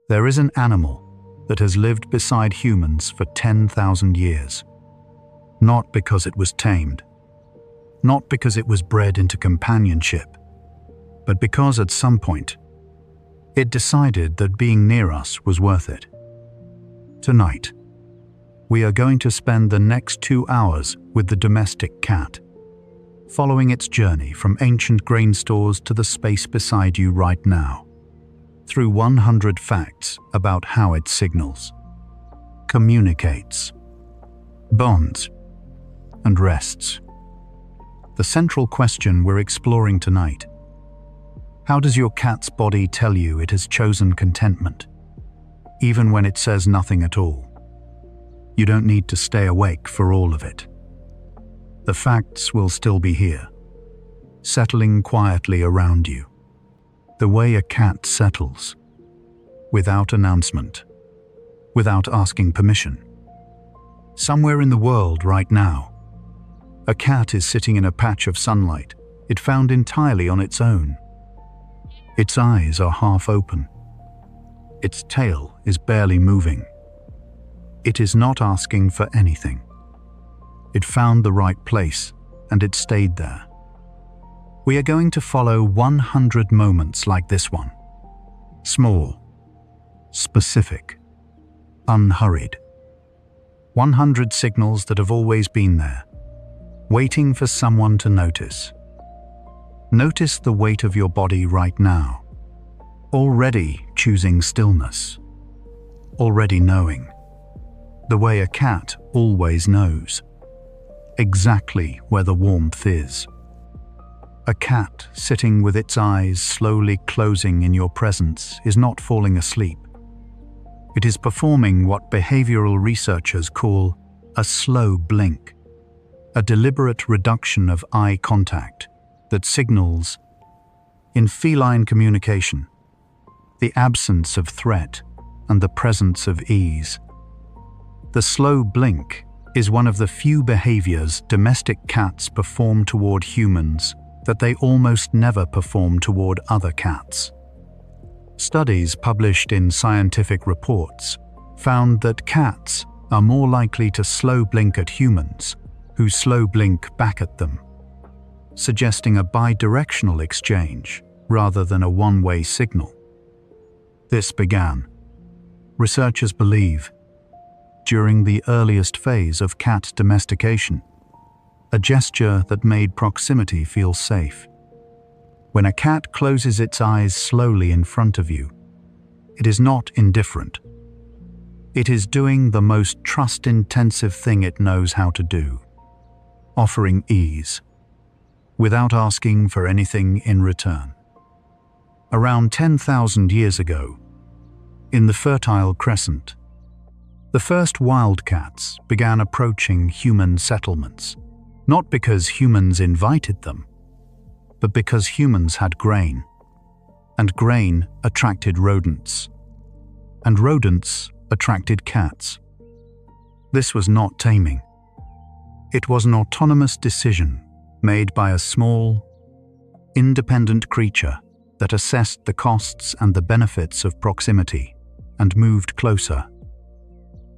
There is an animal that has lived beside humans for 10,000 years. Not because it was tamed, not because it was bred into companionship, but because at some point, it decided that being near us was worth it. Tonight, we are going to spend the next 2 hours with the domestic cat, following its journey from ancient grain stores to the space beside you right now, through 100 facts about how it signals, communicates, bonds, and rests. The central question we're exploring tonight: how does your cat's body tell you it has chosen contentment, even when it says nothing at all? You don't need to stay awake for all of it. The facts will still be here, settling quietly around you, the way a cat settles, without announcement, without asking permission. Somewhere in the world right now, a cat is sitting in a patch of sunlight it found entirely on its own. Its eyes are half open. Its tail is barely moving. It is not asking for anything. It found the right place and it stayed there. We are going to follow 100 moments like this one. Small, specific, unhurried. 100 signals that have always been there, waiting for someone to notice. Notice the weight of your body right now, already choosing stillness, already knowing, the way a cat always knows, exactly where the warmth is. A cat sitting with its eyes slowly closing in your presence is not falling asleep. It is performing what behavioral researchers call a slow blink, a deliberate reduction of eye contact that signals, in feline communication, the absence of threat and the presence of ease. The slow blink is one of the few behaviors domestic cats perform toward humans that they almost never perform toward other cats. Studies published in scientific reports found that cats are more likely to slow blink at humans who slow blink back at them, suggesting a bidirectional exchange rather than a one-way signal. This began, researchers believe, during the earliest phase of cat domestication, a gesture that made proximity feel safe. When a cat closes its eyes slowly in front of you, it is not indifferent. It is doing the most trust-intensive thing it knows how to do, offering ease, without asking for anything in return. Around 10,000 years ago, in the Fertile Crescent, the first wildcats began approaching human settlements, not because humans invited them, but because humans had grain, and grain attracted rodents, and rodents attracted cats. This was not taming. It was an autonomous decision made by a small, independent creature that assessed the costs and the benefits of proximity and moved closer.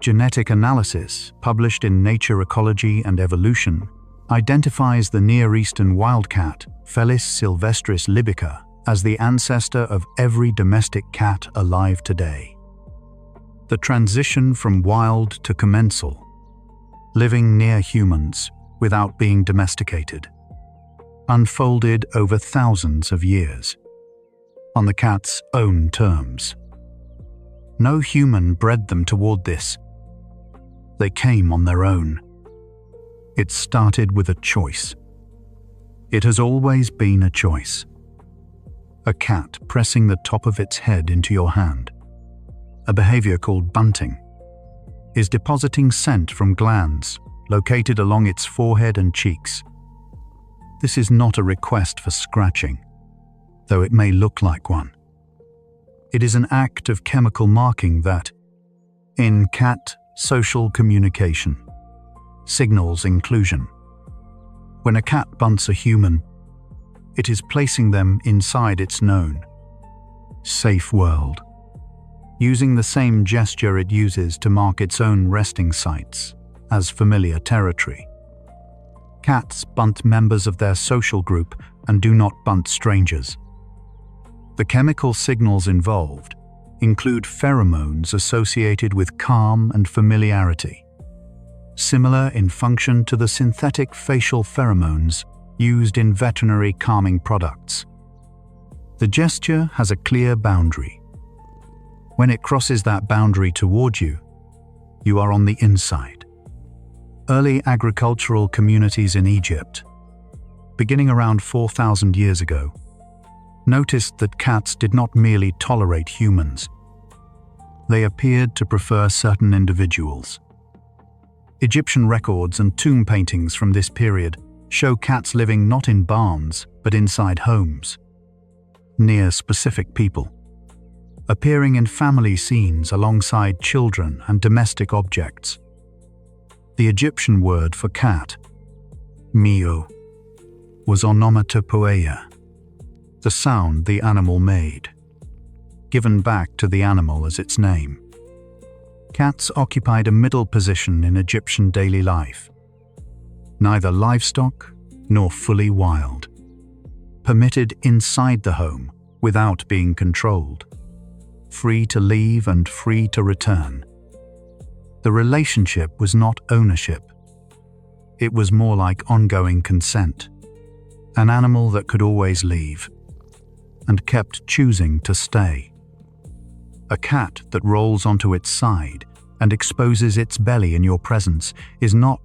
Genetic analysis, published in Nature Ecology and Evolution, identifies the Near Eastern wildcat, Felis sylvestris libica, as the ancestor of every domestic cat alive today. The transition from wild to commensal, living near humans without being domesticated, unfolded over thousands of years, on the cat's own terms. No human bred them toward this. They came on their own. It started with a choice. It has always been a choice. A cat pressing the top of its head into your hand, a behavior called bunting, is depositing scent from glands located along its forehead and cheeks. This is not a request for scratching, though it may look like one. It is an act of chemical marking that, in cat social communication, signals inclusion. When a cat bunts a human, it is placing them inside its known, safe world. using the same gesture it uses to mark its own resting sites as familiar territory. Cats bunt members of their social group and do not bunt strangers. The chemical signals involved include pheromones associated with calm and familiarity, similar in function to the synthetic facial pheromones used in veterinary calming products. The gesture has a clear boundary. When it crosses that boundary toward you, you are on the inside. Early agricultural communities in Egypt, beginning around 4,000 years ago, noticed that cats did not merely tolerate humans. They appeared to prefer certain individuals. Egyptian records and tomb paintings from this period show cats living not in barns but inside homes, near specific people, appearing in family scenes alongside children and domestic objects. The Egyptian word for cat, mio, was onomatopoeia, the sound the animal made, given back to the animal as its name. Cats occupied a middle position in Egyptian daily life, neither livestock nor fully wild, permitted inside the home without being controlled, free to leave and free to return. The relationship was not ownership. It was more like ongoing consent, an animal that could always leave and kept choosing to stay. A cat that rolls onto its side and exposes its belly in your presence is not,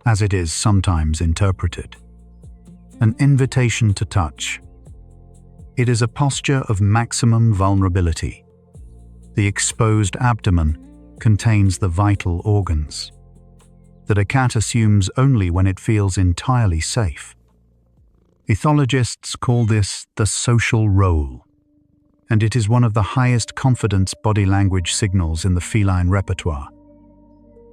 as it is sometimes interpreted, an invitation to touch. It is a posture of maximum vulnerability. The exposed abdomen contains the vital organs that a cat assumes only when it feels entirely safe. Ethologists call this the social role, and it is one of the highest confidence body language signals in the feline repertoire.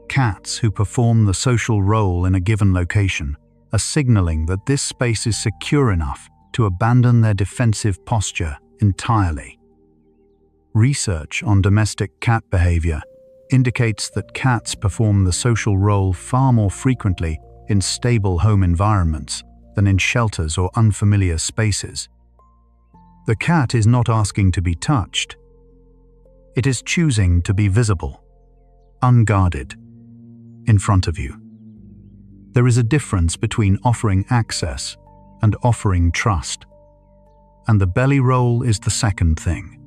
Cats who perform the social role in a given location are signaling that this space is secure enough to abandon their defensive posture entirely. Research on domestic cat behavior indicates that cats perform the social role far more frequently in stable home environments than in shelters or unfamiliar spaces. The cat is not asking to be touched. It is choosing to be visible, unguarded, in front of you. There is a difference between offering access and offering trust, and the belly roll is the second thing.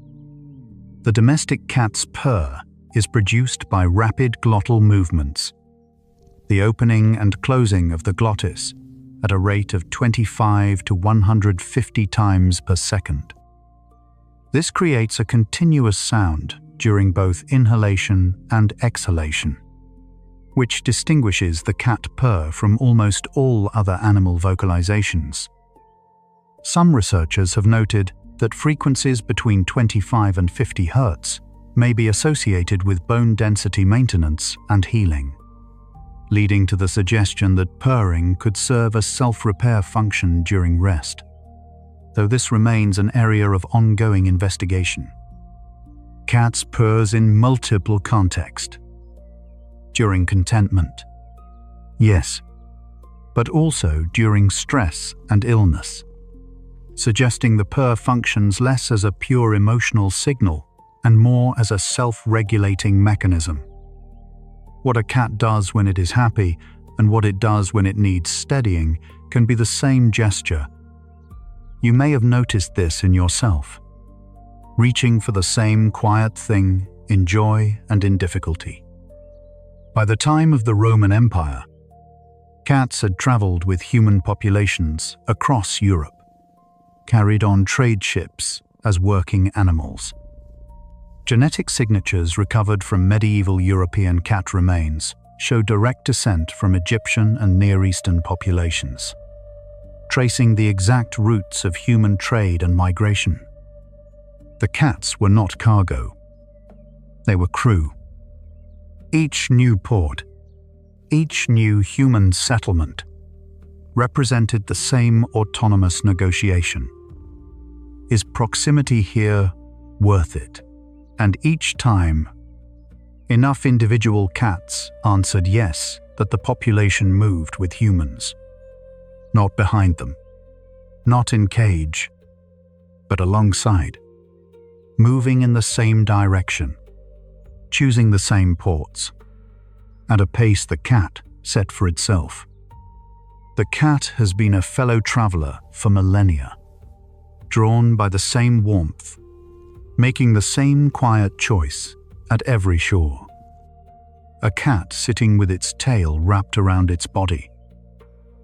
The domestic cat's purr is produced by rapid glottal movements, the opening and closing of the glottis at a rate of 25 to 150 times per second. This creates a continuous sound during both inhalation and exhalation, which distinguishes the cat purr from almost all other animal vocalizations. Some researchers have noted that frequencies between 25 and 50 Hz may be associated with bone density maintenance and healing, leading to the suggestion that purring could serve a self-repair function during rest, though this remains an area of ongoing investigation. Cats purrs in multiple contexts. During contentment, yes, but also during stress and illness, suggesting the purr functions less as a pure emotional signal and more as a self-regulating mechanism. What a cat does when it is happy and what it does when it needs steadying can be the same gesture. You may have noticed this in yourself, reaching for the same quiet thing in joy and in difficulty. By the time of the Roman Empire, cats had traveled with human populations across Europe, carried on trade ships as working animals. Genetic signatures recovered from medieval European cat remains show direct descent from Egyptian and Near Eastern populations, tracing the exact routes of human trade and migration. The cats were not cargo. They were crew. Each new port, each new human settlement, represented the same autonomous negotiation. Is proximity here worth it? And each time, enough individual cats answered yes that the population moved with humans. Not behind them, not in cage, but alongside, moving in the same direction, choosing the same ports, at a pace the cat set for itself. The cat has been a fellow traveler for millennia, drawn by the same warmth, making the same quiet choice at every shore. A cat sitting with its tail wrapped around its body.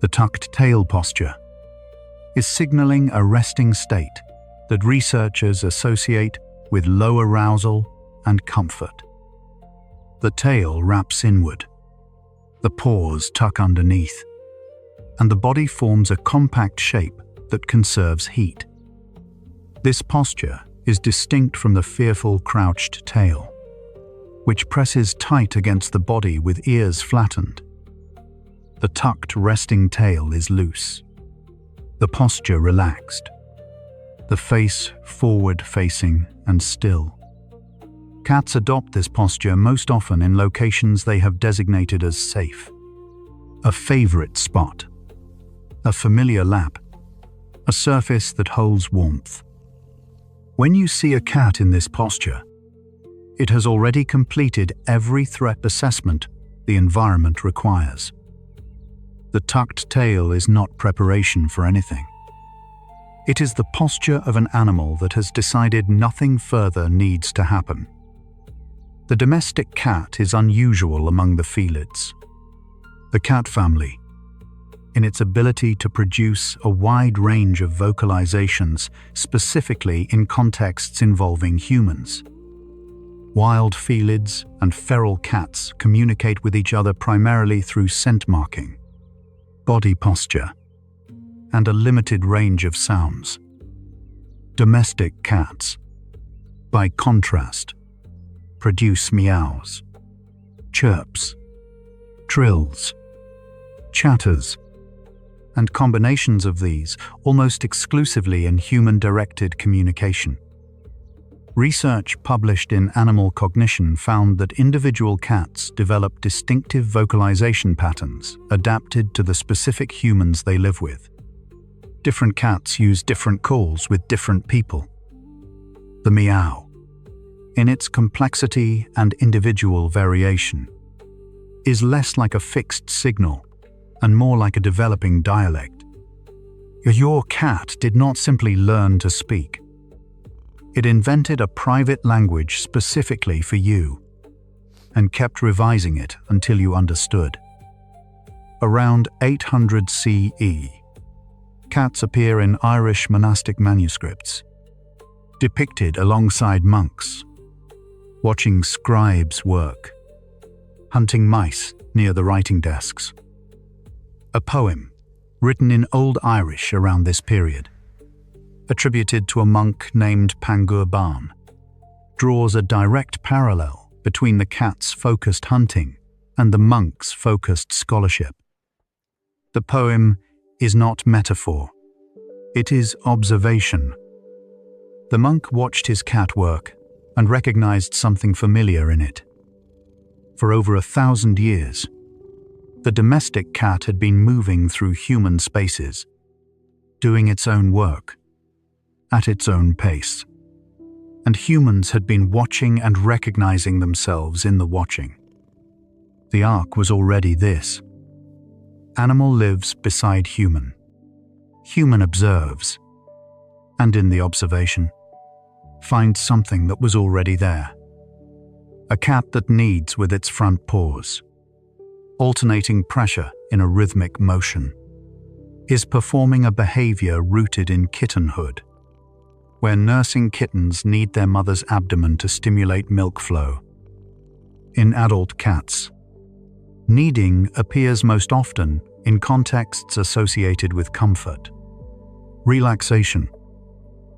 The tucked tail posture is signaling a resting state that researchers associate with low arousal and comfort. The tail wraps inward, the paws tuck underneath, and the body forms a compact shape that conserves heat. This posture is distinct from the fearful crouched tail, which presses tight against the body with ears flattened. The tucked resting tail is loose, the posture relaxed, the face forward-facing and still. Cats adopt this posture most often in locations they have designated as safe. A favorite spot, a familiar lap, a surface that holds warmth. When you see a cat in this posture, it has already completed every threat assessment the environment requires. The tucked tail is not preparation for anything. It is the posture of an animal that has decided nothing further needs to happen. The domestic cat is unusual among the felids. The cat family, in its ability to produce a wide range of vocalizations, specifically in contexts involving humans. Wild felids and feral cats communicate with each other primarily through scent marking, body posture, and a limited range of sounds. Domestic cats, by contrast, produce meows, chirps, trills, chatters, and combinations of these almost exclusively in human-directed communication. Research published in Animal Cognition found that individual cats develop distinctive vocalization patterns adapted to the specific humans they live with. Different cats use different calls with different people. The meow, in its complexity and individual variation, is less like a fixed signal and more like a developing dialect. Your cat did not simply learn to speak. It invented a private language specifically for you and kept revising it until you understood. Around 800 CE, cats appear in Irish monastic manuscripts, depicted alongside monks, watching scribes work, hunting mice near the writing desks. A poem, written in Old Irish around this period, attributed to a monk named Pangur Bán, draws a direct parallel between the cat's focused hunting and the monk's focused scholarship. The poem is not metaphor, it is observation. The monk watched his cat work and recognized something familiar in it. For over 1,000 years, the domestic cat had been moving through human spaces, doing its own work, at its own pace, and humans had been watching and recognizing themselves in the watching. The arc was already this. Animal lives beside human. Human observes, and in the observation, finds something that was already there. A cat that kneads with its front paws, alternating pressure in a rhythmic motion, is performing a behavior rooted in kittenhood, where nursing kittens knead their mother's abdomen to stimulate milk flow. In adult cats, kneading appears most often in contexts associated with comfort, relaxation,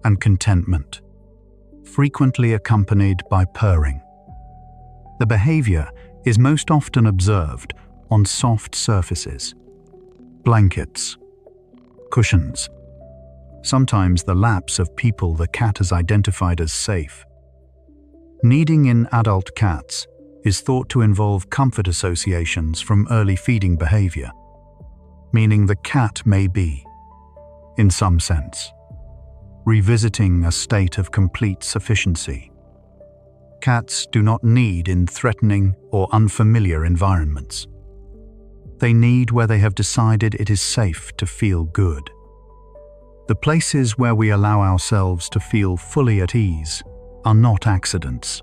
and contentment, frequently accompanied by purring. The behavior is most often observed on soft surfaces, blankets, cushions, sometimes the laps of people the cat has identified as safe. Kneading in adult cats is thought to involve comfort associations from early feeding behavior, meaning the cat may be, in some sense, revisiting a state of complete sufficiency. Cats do not need in threatening or unfamiliar environments. They need where they have decided it is safe to feel good. The places where we allow ourselves to feel fully at ease are not accidents.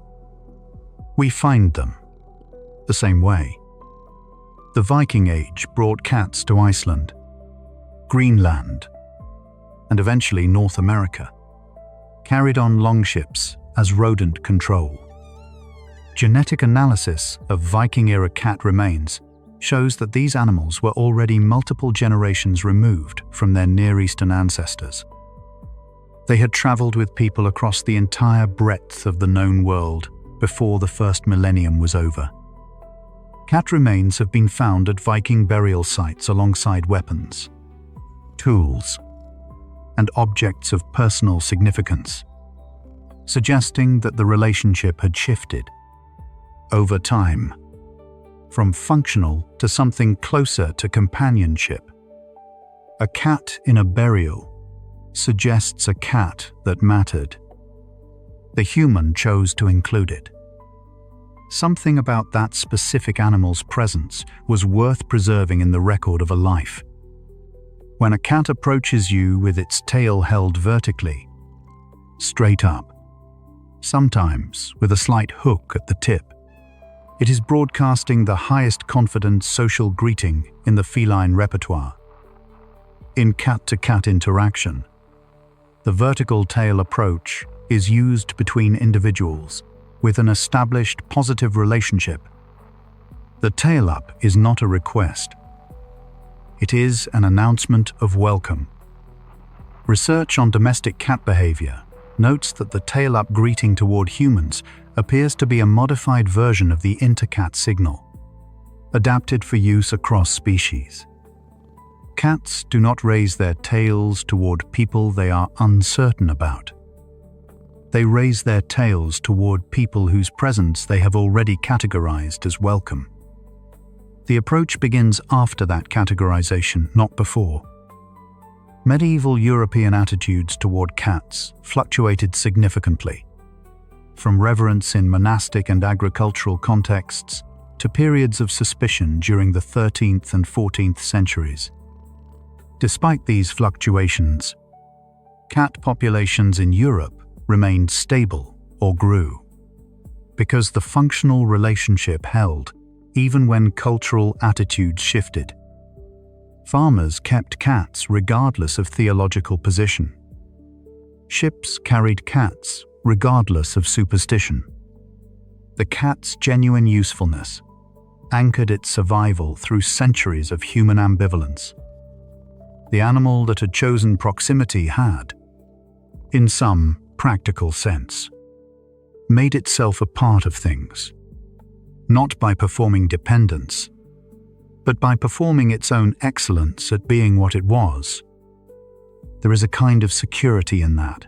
We find them the same way. The Viking Age brought cats to Iceland, Greenland, and eventually North America, carried on longships as rodent control. Genetic analysis of Viking-era cat remains shows that these animals were already multiple generations removed from their Near Eastern ancestors. They had traveled with people across the entire breadth of the known world before the first millennium was over. Cat remains have been found at Viking burial sites alongside weapons, tools, and objects of personal significance, suggesting that the relationship had shifted over time from functional to something closer to companionship. A cat in a burial suggests a cat that mattered. The human chose to include it. Something about that specific animal's presence was worth preserving in the record of a life. When a cat approaches you with its tail held vertically, straight up, sometimes with a slight hook at the tip, it is broadcasting the highest confidence social greeting in the feline repertoire. In cat-to-cat interaction, the vertical tail approach is used between individuals with an established positive relationship. The tail up is not a request. It is an announcement of welcome. Research on domestic cat behavior notes that the tail up greeting toward humans appears to be a modified version of the intercat signal, adapted for use across species. Cats do not raise their tails toward people they are uncertain about. They raise their tails toward people whose presence they have already categorized as welcome. The approach begins after that categorization, not before. Medieval European attitudes toward cats fluctuated significantly, from reverence in monastic and agricultural contexts to periods of suspicion during the 13th and 14th centuries. Despite these fluctuations, cat populations in Europe remained stable or grew, because the functional relationship held even when cultural attitudes shifted. Farmers kept cats regardless of theological position. Ships carried cats regardless of superstition. The cat's genuine usefulness anchored its survival through centuries of human ambivalence. The animal that had chosen proximity had, in some practical sense, made itself a part of things, not by performing dependence, but by performing its own excellence at being what it was. There is a kind of security in that,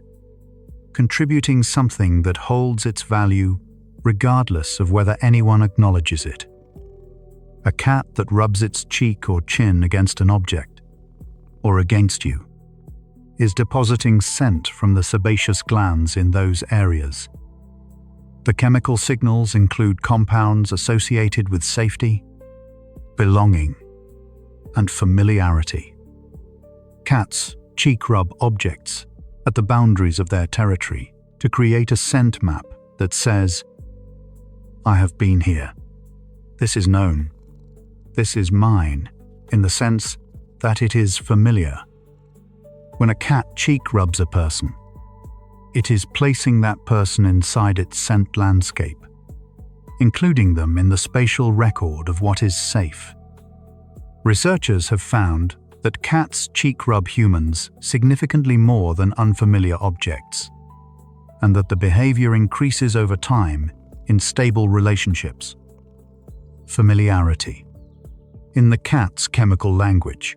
contributing something that holds its value regardless of whether anyone acknowledges it. A cat that rubs its cheek or chin against an object, or against you, is depositing scent from the sebaceous glands in those areas. The chemical signals include compounds associated with safety, belonging, and familiarity. Cats cheek rub objects at the boundaries of their territory to create a scent map that says, "I have been here. This is known. This is mine," in the sense that it is familiar. When a cat cheek rubs a person, it is placing that person inside its scent landscape, including them in the spatial record of what is safe. Researchers have found that cats cheek rub humans significantly more than unfamiliar objects, and that the behavior increases over time in stable relationships. Familiarity, in the cat's chemical language,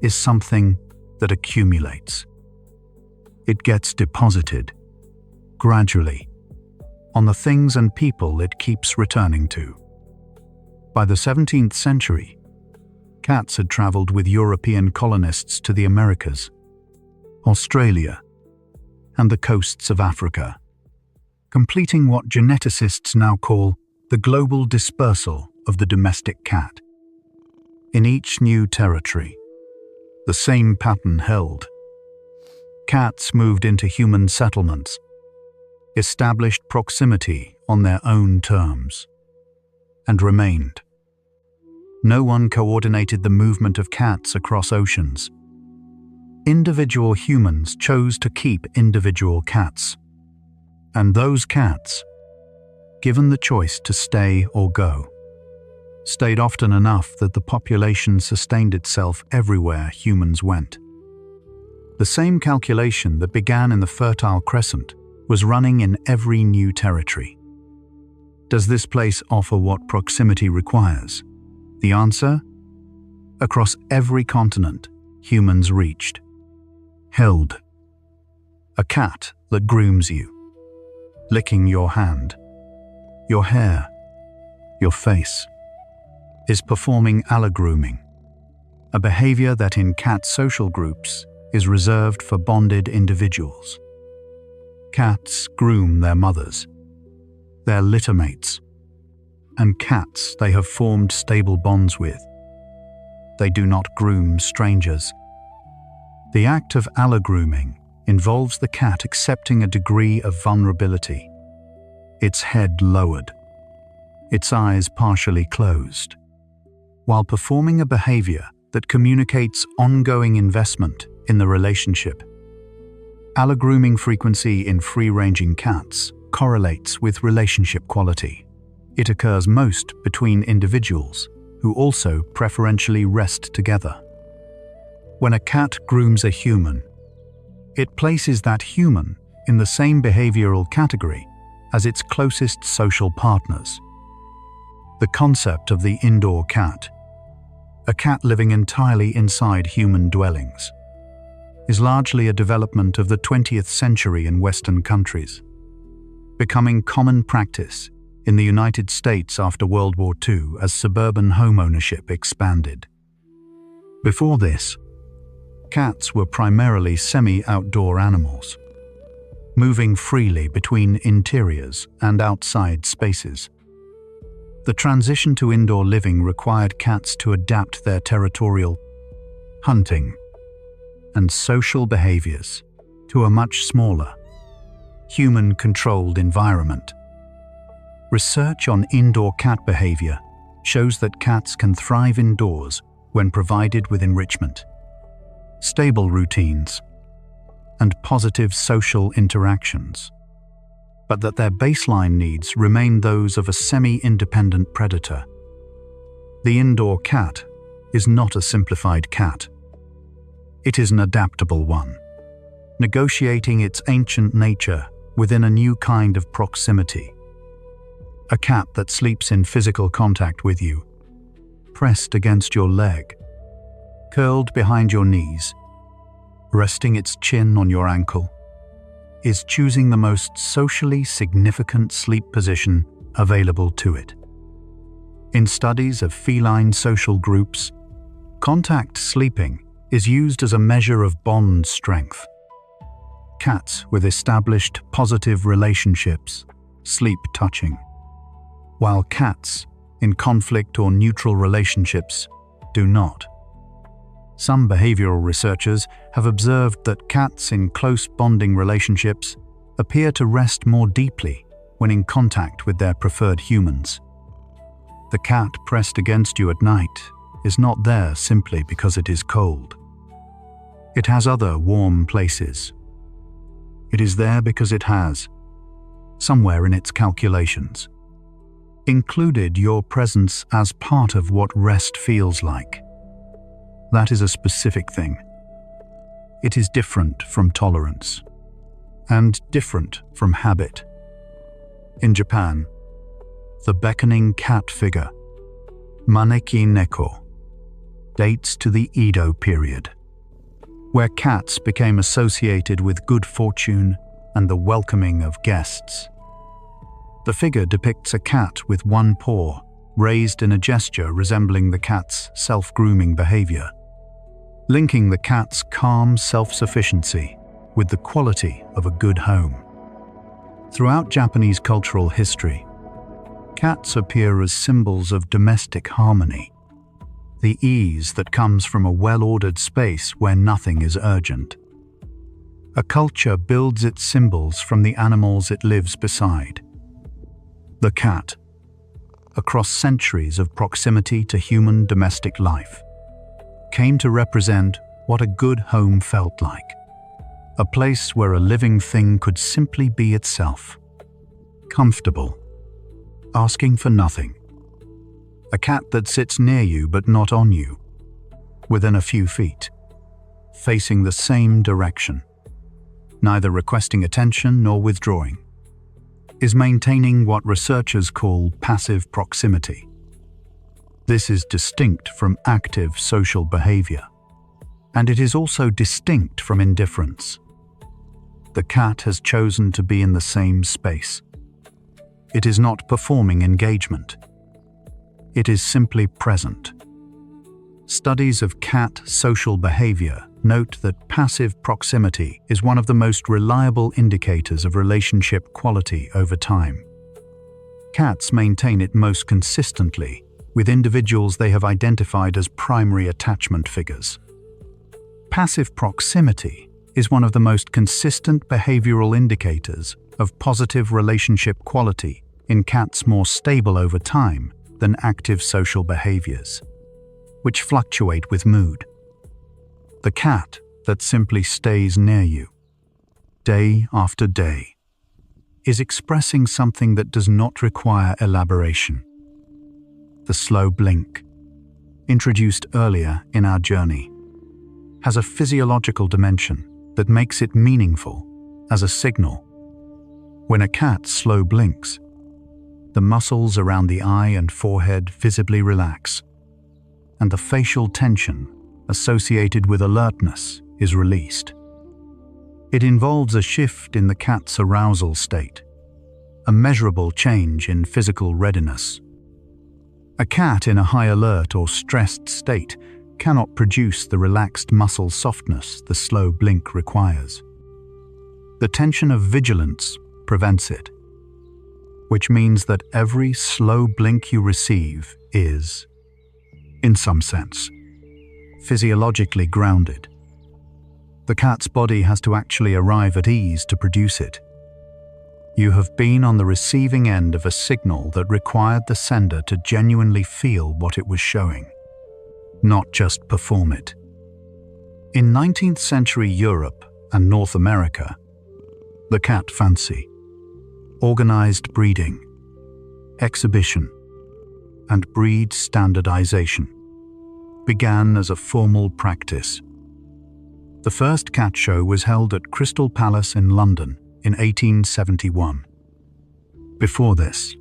is something that accumulates. It gets deposited, gradually, on the things and people it keeps returning to. By the 17th century, cats had traveled with European colonists to the Americas, Australia, and the coasts of Africa, completing what geneticists now call the global dispersal of the domestic cat. In each new territory, the same pattern held. Cats moved into human settlements, established proximity on their own terms, and remained. No one coordinated the movement of cats across oceans. Individual humans chose to keep individual cats, and those cats, given the choice to stay or go, stayed often enough that the population sustained itself everywhere humans went. The same calculation that began in the Fertile Crescent was running in every new territory. Does this place offer what proximity requires? The answer? Across every continent, humans reached. Held. A cat that grooms you, licking your hand, your hair, your face, is performing allogrooming, a behavior that in cat social groups is reserved for bonded individuals. Cats groom their mothers, their littermates, and cats they have formed stable bonds with. They do not groom strangers. The act of allogrooming involves the cat accepting a degree of vulnerability, its head lowered, its eyes partially closed, while performing a behavior that communicates ongoing investment in the relationship. Allogrooming frequency in free-ranging cats correlates with relationship quality. It occurs most between individuals who also preferentially rest together. When a cat grooms a human, it places that human in the same behavioral category as its closest social partners. The concept of the indoor cat, a cat living entirely inside human dwellings, is largely a development of the 20th century in Western countries, becoming common practice in the United States after World War II as suburban homeownership expanded. Before this, cats were primarily semi-outdoor animals, moving freely between interiors and outside spaces. The transition to indoor living required cats to adapt their territorial, hunting, and social behaviors to a much smaller, human-controlled environment. Research on indoor cat behavior shows that cats can thrive indoors when provided with enrichment, stable routines, and positive social interactions, but that their baseline needs remain those of a semi-independent predator. The indoor cat is not a simplified cat. It is an adaptable one, negotiating its ancient nature within a new kind of proximity. A cat that sleeps in physical contact with you, pressed against your leg, curled behind your knees, resting its chin on your ankle, is choosing the most socially significant sleep position available to it. In studies of feline social groups, contact sleeping is used as a measure of bond strength. Cats with established positive relationships sleep touching, while cats in conflict or neutral relationships do not. Some behavioral researchers have observed that cats in close bonding relationships appear to rest more deeply when in contact with their preferred humans. The cat pressed against you at night is not there simply because it is cold. It has other warm places. It is there because it has, somewhere in its calculations, included your presence as part of what rest feels like. That is a specific thing. It is different from tolerance, and different from habit. In Japan, the beckoning cat figure, maneki neko, dates to the Edo period, where cats became associated with good fortune and the welcoming of guests. The figure depicts a cat with one paw, raised in a gesture resembling the cat's self-grooming behavior, linking the cat's calm self-sufficiency with the quality of a good home. Throughout Japanese cultural history, cats appear as symbols of domestic harmony, the ease that comes from a well-ordered space where nothing is urgent. A culture builds its symbols from the animals it lives beside. The cat, across centuries of proximity to human domestic life, came to represent what a good home felt like. A place where a living thing could simply be itself. Comfortable. Asking for nothing. A cat that sits near you but not on you. Within a few feet. Facing the same direction. Neither requesting attention nor withdrawing. Is maintaining what researchers call passive proximity. This is distinct from active social behavior. And it is also distinct from indifference. The cat has chosen to be in the same space. It is not performing engagement. It is simply present. Studies of cat social behavior note that passive proximity is one of the most reliable indicators of relationship quality over time. Cats maintain it most consistently with individuals they have identified as primary attachment figures. Passive proximity is one of the most consistent behavioral indicators of positive relationship quality in cats more stable over time than active social behaviors, which fluctuate with mood. The cat that simply stays near you, day after day, is expressing something that does not require elaboration. The slow blink, introduced earlier in our journey, has a physiological dimension that makes it meaningful as a signal. When a cat slow blinks, the muscles around the eye and forehead visibly relax, and the facial tension associated with alertness is released. It involves a shift in the cat's arousal state, a measurable change in physical readiness. A cat in a high alert or stressed state cannot produce the relaxed muscle softness the slow blink requires. The tension of vigilance prevents it, which means that every slow blink you receive is, in some sense, physiologically grounded. The cat's body has to actually arrive at ease to produce it. You have been on the receiving end of a signal that required the sender to genuinely feel what it was showing, not just perform it. In 19th century Europe and North America, the cat fancy, organized breeding, exhibition, and breed standardization began as a formal practice. The first cat show was held at Crystal Palace in London in 1871. Before this,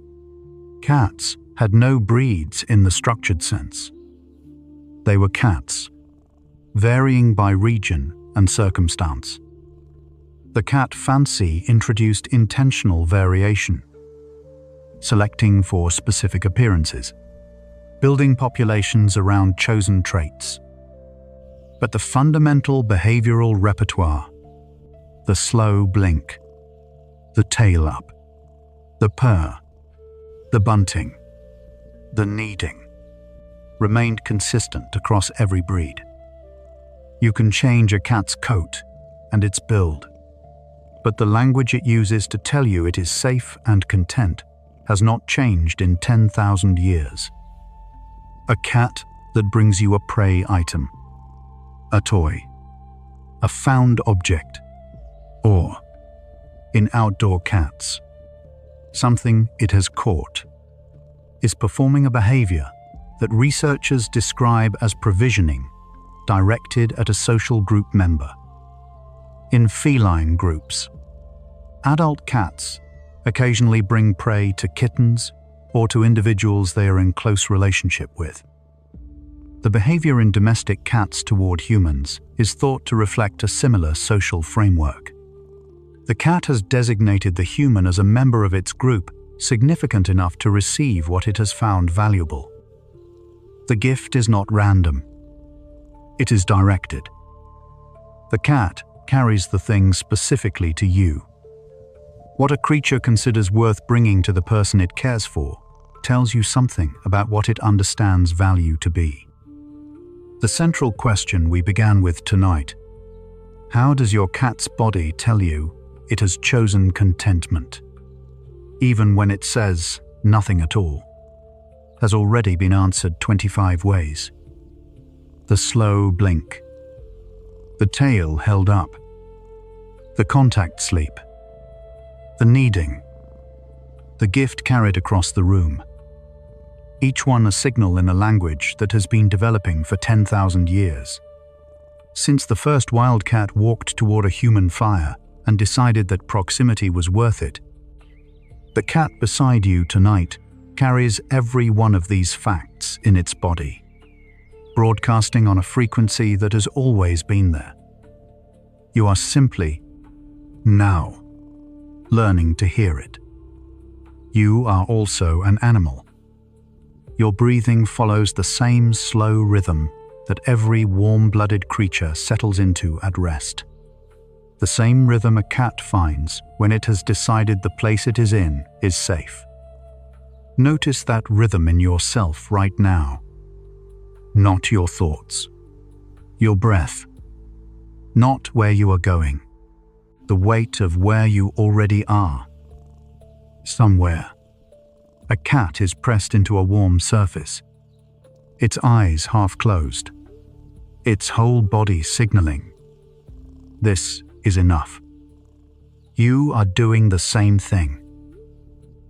cats had no breeds in the structured sense. They were cats, varying by region and circumstance. The cat fancy introduced intentional variation, selecting for specific appearances, building populations around chosen traits. But the fundamental behavioral repertoire, the slow blink, the tail up, the purr, the bunting, the kneading, remained consistent across every breed. You can change a cat's coat and its build, but the language it uses to tell you it is safe and content has not changed in 10,000 years. A cat that brings you a prey item, a toy, a found object, or, in outdoor cats, something it has caught, is performing a behavior that researchers describe as provisioning directed at a social group member. In feline groups, adult cats occasionally bring prey to kittens or to individuals they are in close relationship with. The behavior in domestic cats toward humans is thought to reflect a similar social framework. The cat has designated the human as a member of its group significant enough to receive what it has found valuable. The gift is not random. It is directed. The cat carries the thing specifically to you. What a creature considers worth bringing to the person it cares for tells you something about what it understands value to be. The central question we began with tonight: how does your cat's body tell you it has chosen contentment, even when it says nothing at all, has already been answered 25 ways. The slow blink, the tail held up, the contact sleep, the kneading, the gift carried across the room. Each one a signal in a language that has been developing for 10,000 years. Since the first wildcat walked toward a human fire and decided that proximity was worth it, the cat beside you tonight carries every one of these facts in its body, broadcasting on a frequency that has always been there. You are simply, now, learning to hear it. You are also an animal. Your breathing follows the same slow rhythm that every warm-blooded creature settles into at rest. The same rhythm a cat finds when it has decided the place it is in is safe. Notice that rhythm in yourself right now. Not your thoughts. Your breath. Not where you are going. The weight of where you already are. Somewhere. A cat is pressed into a warm surface, its eyes half closed, its whole body signaling, this is enough. You are doing the same thing.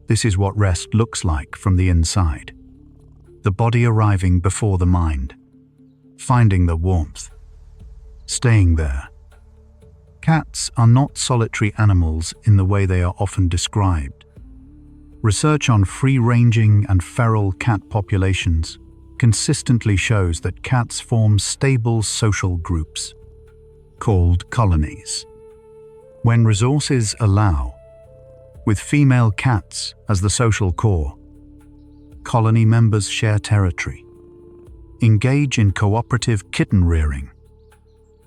This is what rest looks like from the inside. The body arriving before the mind, finding the warmth, staying there. Cats are not solitary animals in the way they are often described. Research on free-ranging and feral cat populations consistently shows that cats form stable social groups, called colonies. When resources allow, with female cats as the social core, colony members share territory, engage in cooperative kitten rearing,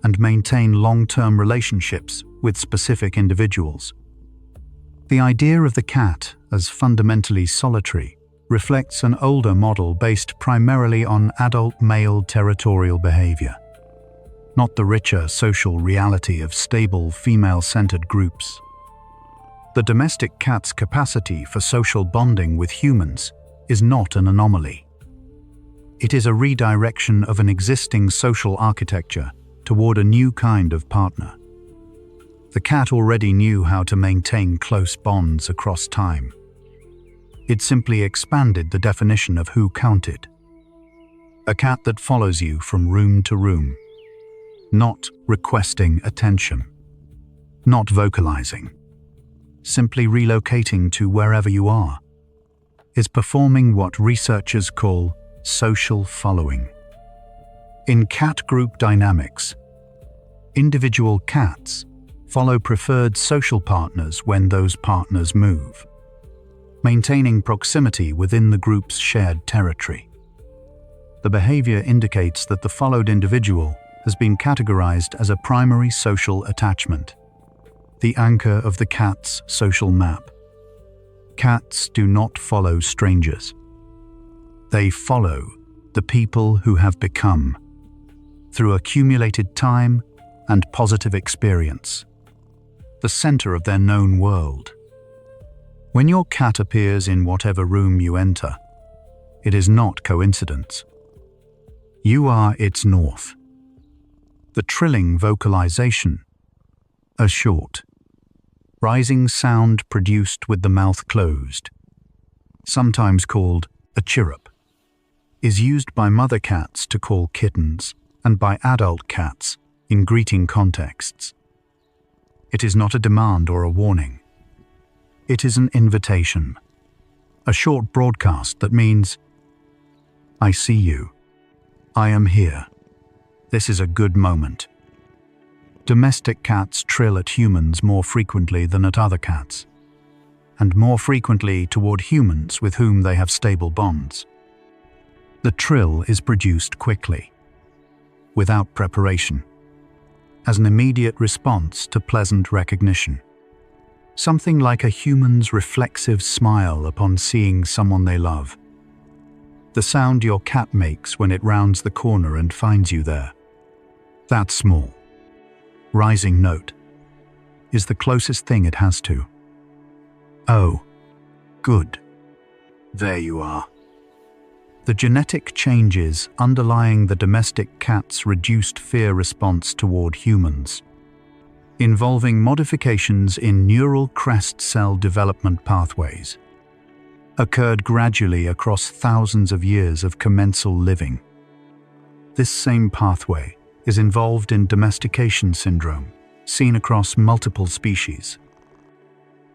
and maintain long-term relationships with specific individuals. The idea of the cat as fundamentally solitary reflects an older model based primarily on adult male territorial behavior, not the richer social reality of stable female-centered groups. The domestic cat's capacity for social bonding with humans is not an anomaly. It is a redirection of an existing social architecture toward a new kind of partner. The cat already knew how to maintain close bonds across time. It simply expanded the definition of who counted. A cat that follows you from room to room, not requesting attention, not vocalizing, simply relocating to wherever you are, is performing what researchers call social following. In cat group dynamics, individual cats follow preferred social partners when those partners move, maintaining proximity within the group's shared territory. The behavior indicates that the followed individual has been categorized as a primary social attachment, the anchor of the cat's social map. Cats do not follow strangers. They follow the people who have become, through accumulated time and positive experience, the center of their known world. When your cat appears in whatever room you enter, it is not coincidence. You are its north. The trilling vocalization, a short, rising sound produced with the mouth closed, sometimes called a chirrup, is used by mother cats to call kittens and by adult cats in greeting contexts. It is not a demand or a warning. It is an invitation, a short broadcast that means, I see you. I am here. This is a good moment. Domestic cats trill at humans more frequently than at other cats. and more frequently toward humans with whom they have stable bonds. The trill is produced quickly, without preparation, as an immediate response to pleasant recognition. Something like a human's reflexive smile upon seeing someone they love. The sound your cat makes when it rounds the corner and finds you there. That small, rising note is the closest thing it has to. Oh, good. There you are. The genetic changes underlying the domestic cat's reduced fear response toward humans, involving modifications in neural crest cell development pathways, occurred gradually across thousands of years of commensal living. This same pathway is involved in domestication syndrome, seen across multiple species.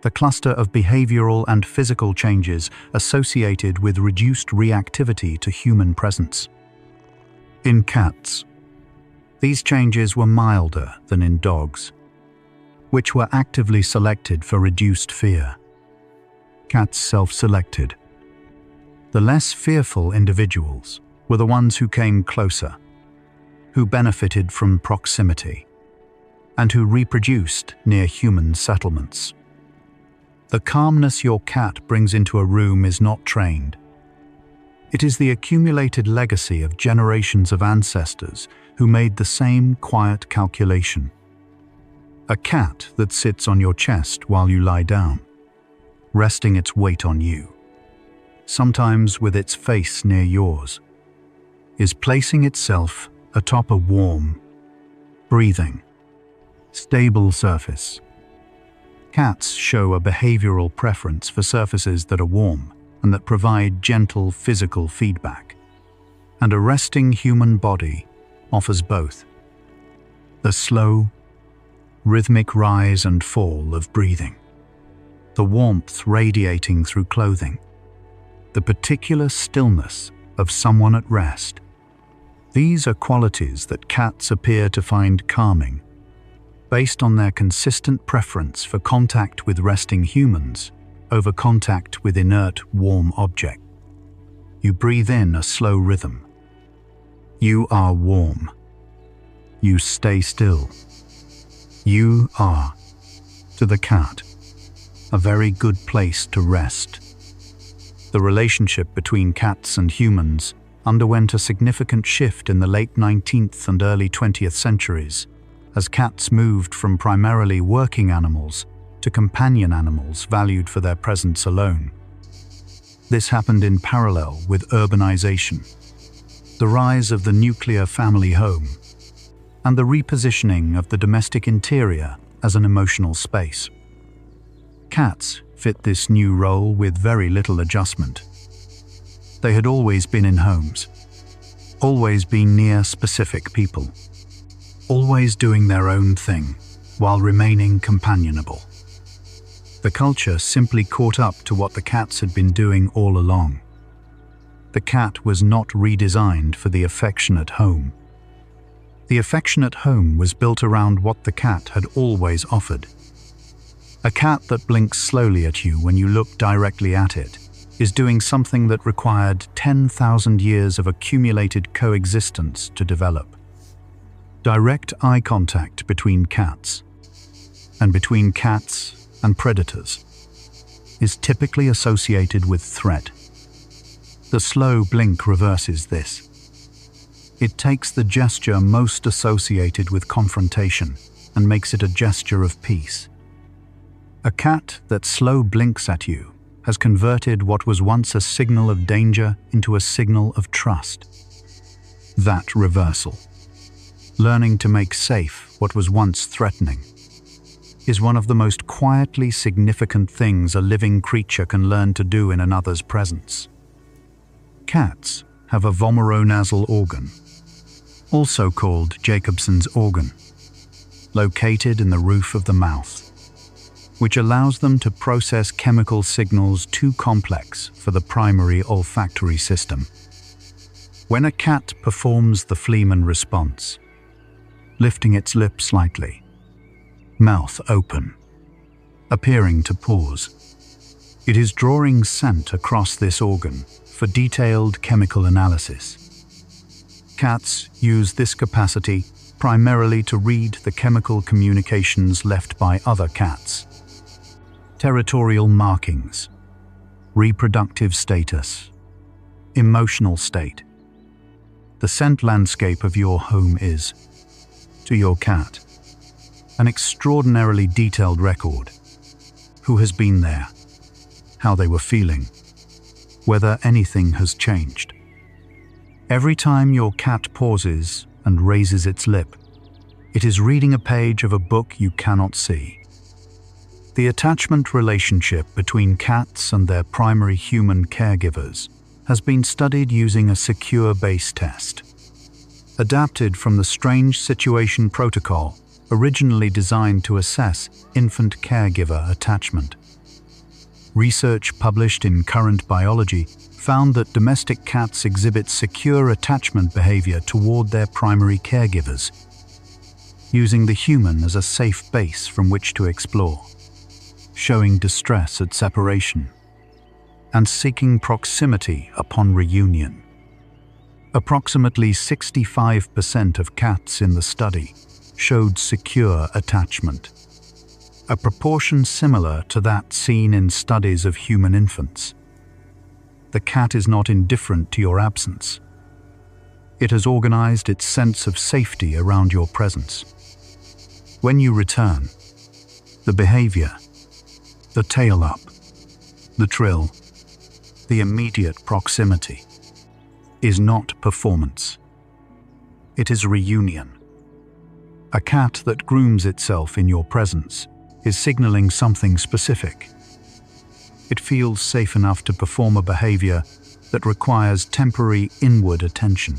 The cluster of behavioral and physical changes associated with reduced reactivity to human presence. In cats, these changes were milder than in dogs, which were actively selected for reduced fear. Cats self-selected. The less fearful individuals were the ones who came closer, who benefited from proximity, and who reproduced near human settlements. The calmness your cat brings into a room is not trained. It is the accumulated legacy of generations of ancestors who made the same quiet calculation. A cat that sits on your chest while you lie down, resting its weight on you, sometimes with its face near yours, is placing itself atop a warm, breathing, stable surface. Cats show a behavioral preference for surfaces that are warm and that provide gentle physical feedback. And a resting human body offers both. The slow, rhythmic rise and fall of breathing, the warmth radiating through clothing, the particular stillness of someone at rest. These are qualities that cats appear to find calming, based on their consistent preference for contact with resting humans over contact with inert, warm objects. You breathe in a slow rhythm. You are warm. You stay still. You are, to the cat, a very good place to rest. The relationship between cats and humans underwent a significant shift in the late 19th and early 20th centuries, as cats moved from primarily working animals to companion animals valued for their presence alone. This happened in parallel with urbanization, the rise of the nuclear family home, and the repositioning of the domestic interior as an emotional space. Cats fit this new role with very little adjustment. They had always been in homes, always been near specific people, always doing their own thing while remaining companionable. The culture simply caught up to what the cats had been doing all along. The cat was not redesigned for the affectionate home. The affectionate home was built around what the cat had always offered. A cat that blinks slowly at you when you look directly at it is doing something that required 10,000 years of accumulated coexistence to develop. Direct eye contact between cats, and between cats and predators, is typically associated with threat. The slow blink reverses this. It takes the gesture most associated with confrontation and makes it a gesture of peace. A cat that slow blinks at you has converted what was once a signal of danger into a signal of trust. That reversal, learning to make safe what was once threatening, is one of the most quietly significant things a living creature can learn to do in another's presence. Cats have a vomeronasal organ, also called Jacobson's organ, located in the roof of the mouth, which allows them to process chemical signals too complex for the primary olfactory system. When a cat performs the Feline response, lifting its lip slightly, mouth open, appearing to pause, It is drawing scent across this organ for detailed chemical analysis. Cats use this capacity primarily to read the chemical communications left by other cats. Territorial markings, reproductive status, emotional state. The scent landscape of your home is, to your cat, an extraordinarily detailed record. Who has been there, how they were feeling, whether anything has changed. Every time your cat pauses and raises its lip, it is reading a page of a book you cannot see. The attachment relationship between cats and their primary human caregivers has been studied using a secure base test, adapted from the strange situation protocol originally designed to assess infant caregiver attachment. Research published in Current Biology found that domestic cats exhibit secure attachment behavior toward their primary caregivers, using the human as a safe base from which to explore, showing distress at separation, and seeking proximity upon reunion. Approximately 65% of cats in the study showed secure attachment, a proportion similar to that seen in studies of human infants. The cat is not indifferent to your absence. It has organized its sense of safety around your presence. When you return, the behavior, the tail up, the trill, the immediate proximity, is not performance. It is reunion. A cat that grooms itself in your presence is signaling something specific. It feels safe enough to perform a behavior that requires temporary inward attention.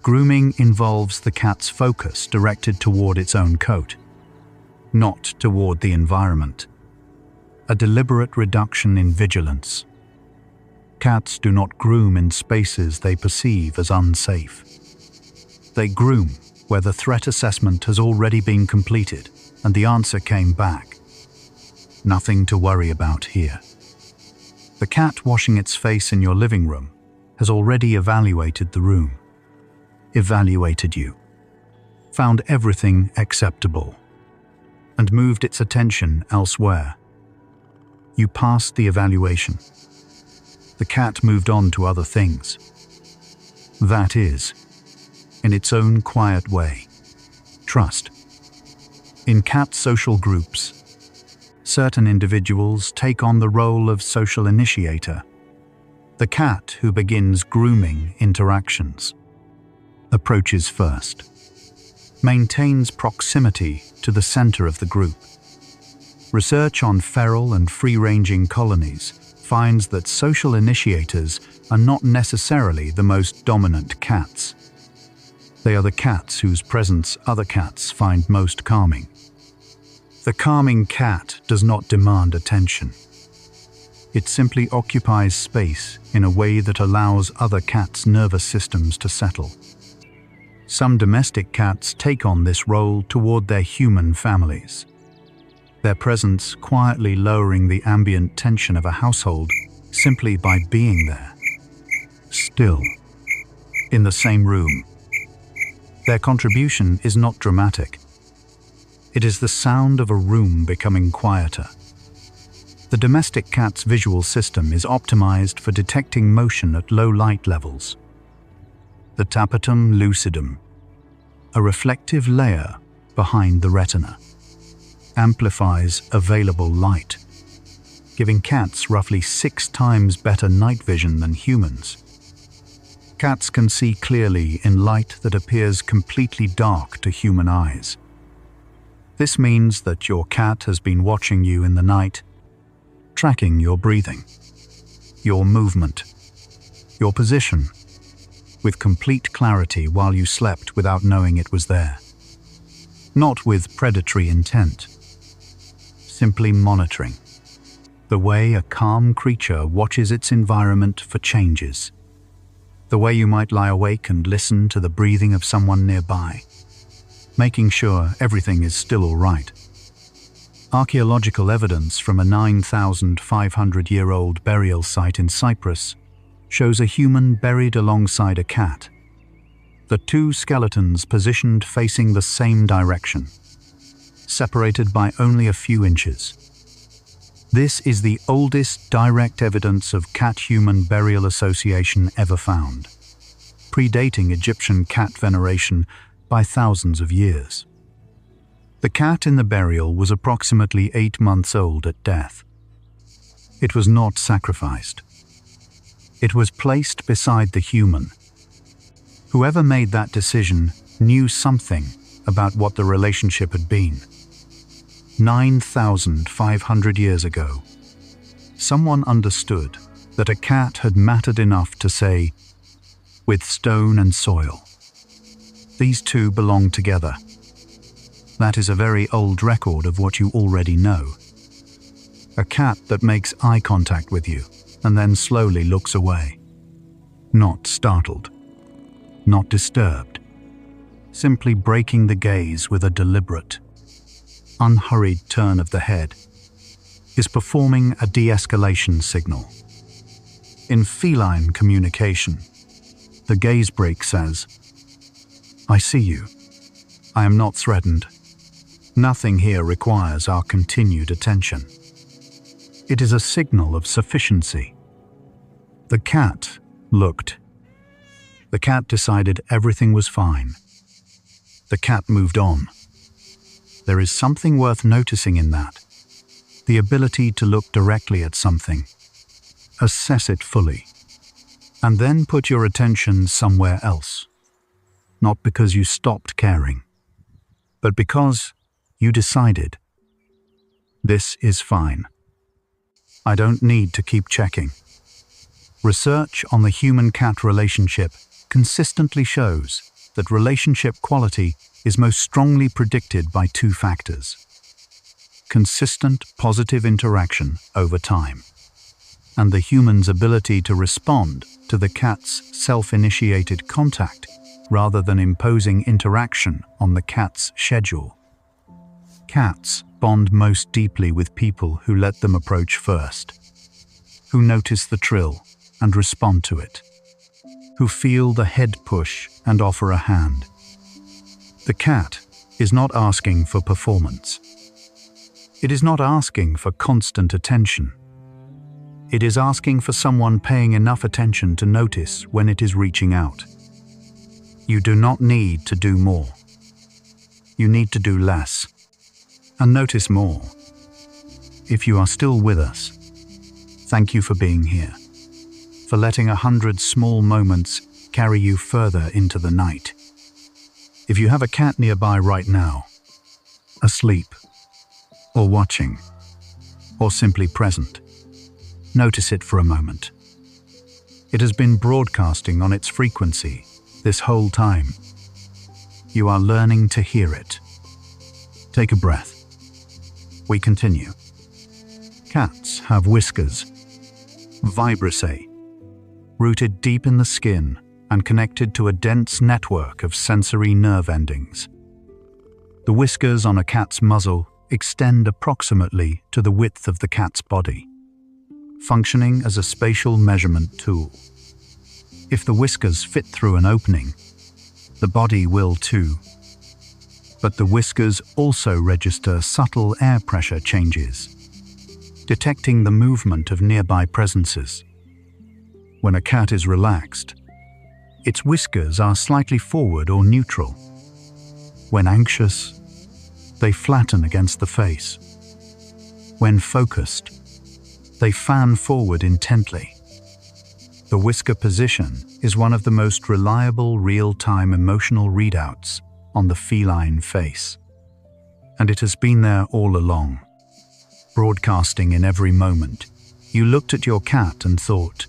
Grooming involves the cat's focus directed toward its own coat, not toward the environment. A deliberate reduction in vigilance. Cats do not groom in spaces they perceive as unsafe. They groom where the threat assessment has already been completed and the answer came back. Nothing to worry about here. The cat washing its face in your living room has already evaluated the room, evaluated you, found everything acceptable, and moved its attention elsewhere. You passed the evaluation. The cat moved on to other things. That is, in its own quiet way, trust. In cat social groups, certain individuals take on the role of social initiator, the cat who begins grooming interactions, approaches first, maintains proximity to the center of the group. Research on feral and free-ranging colonies finds that social initiators are not necessarily the most dominant cats. They are the cats whose presence other cats find most calming. The calming cat does not demand attention. It simply occupies space in a way that allows other cats' nervous systems to settle. Some domestic cats take on this role toward their human families, their presence quietly lowering the ambient tension of a household simply by being there, still, in the same room. Their contribution is not dramatic. It is the sound of a room becoming quieter. The domestic cat's visual system is optimized for detecting motion at low light levels. The tapetum lucidum, a reflective layer behind the retina, amplifies available light, giving cats roughly 6 times better night vision than humans. Cats can see clearly in light that appears completely dark to human eyes. This means that your cat has been watching you in the night, tracking your breathing, your movement, your position, with complete clarity while you slept without knowing it was there. Not with predatory intent, simply monitoring, the way a calm creature watches its environment for changes, the way you might lie awake and listen to the breathing of someone nearby, making sure everything is still all right. Archaeological evidence from a 9,500-year-old burial site in Cyprus shows a human buried alongside a cat. The two skeletons positioned facing the same direction, separated by only a few inches. This is the oldest direct evidence of cat-human burial association ever found, predating Egyptian cat veneration by thousands of years. The cat in the burial was approximately 8 months old at death. It was not sacrificed. It was placed beside the human. Whoever made that decision knew something about what the relationship had been. 9,500 years ago, someone understood that a cat had mattered enough to say, "With stone and soil, these two belong together." That is a very old record of what you already know. A cat that makes eye contact with you and then slowly looks away. Not startled, not disturbed, simply breaking the gaze with a deliberate, unhurried turn of the head, is performing a de-escalation signal. In feline communication, the gaze break says, "I see you. I am not threatened. Nothing here requires our continued attention." It is a signal of sufficiency. The cat looked. The cat decided everything was fine. The cat moved on. There is something worth noticing in that. The ability to look directly at something, assess it fully, and then put your attention somewhere else. Not because you stopped caring, but because you decided, "This is fine. I don't need to keep checking." Research on the human-cat relationship consistently shows that relationship quality is most strongly predicted by two factors: consistent positive interaction over time, and the human's ability to respond to the cat's self-initiated contact rather than imposing interaction on the cat's schedule. Cats bond most deeply with people who let them approach first, who notice the trill and respond to it, who feel the head push and offer a hand. The cat is not asking for performance. It is not asking for constant attention. It is asking for someone paying enough attention to notice when it is reaching out. You do not need to do more. You need to do less. And notice more. If you are still with us, thank you for being here, for letting 100 small moments carry you further into the night. If you have a cat nearby right now, asleep, or watching, or simply present, notice it for a moment. It has been broadcasting on its frequency this whole time. You are learning to hear it. Take a breath. We continue. Cats have whiskers, vibrissae, rooted deep in the skin and connected to a dense network of sensory nerve endings. The whiskers on a cat's muzzle extend approximately to the width of the cat's body, functioning as a spatial measurement tool. If the whiskers fit through an opening, the body will too. But the whiskers also register subtle air pressure changes, detecting the movement of nearby presences. When a cat is relaxed, its whiskers are slightly forward or neutral. When anxious, they flatten against the face. When focused, they fan forward intently. The whisker position is one of the most reliable real-time emotional readouts on the feline face. And it has been there all along, broadcasting in every moment. You looked at your cat and thought,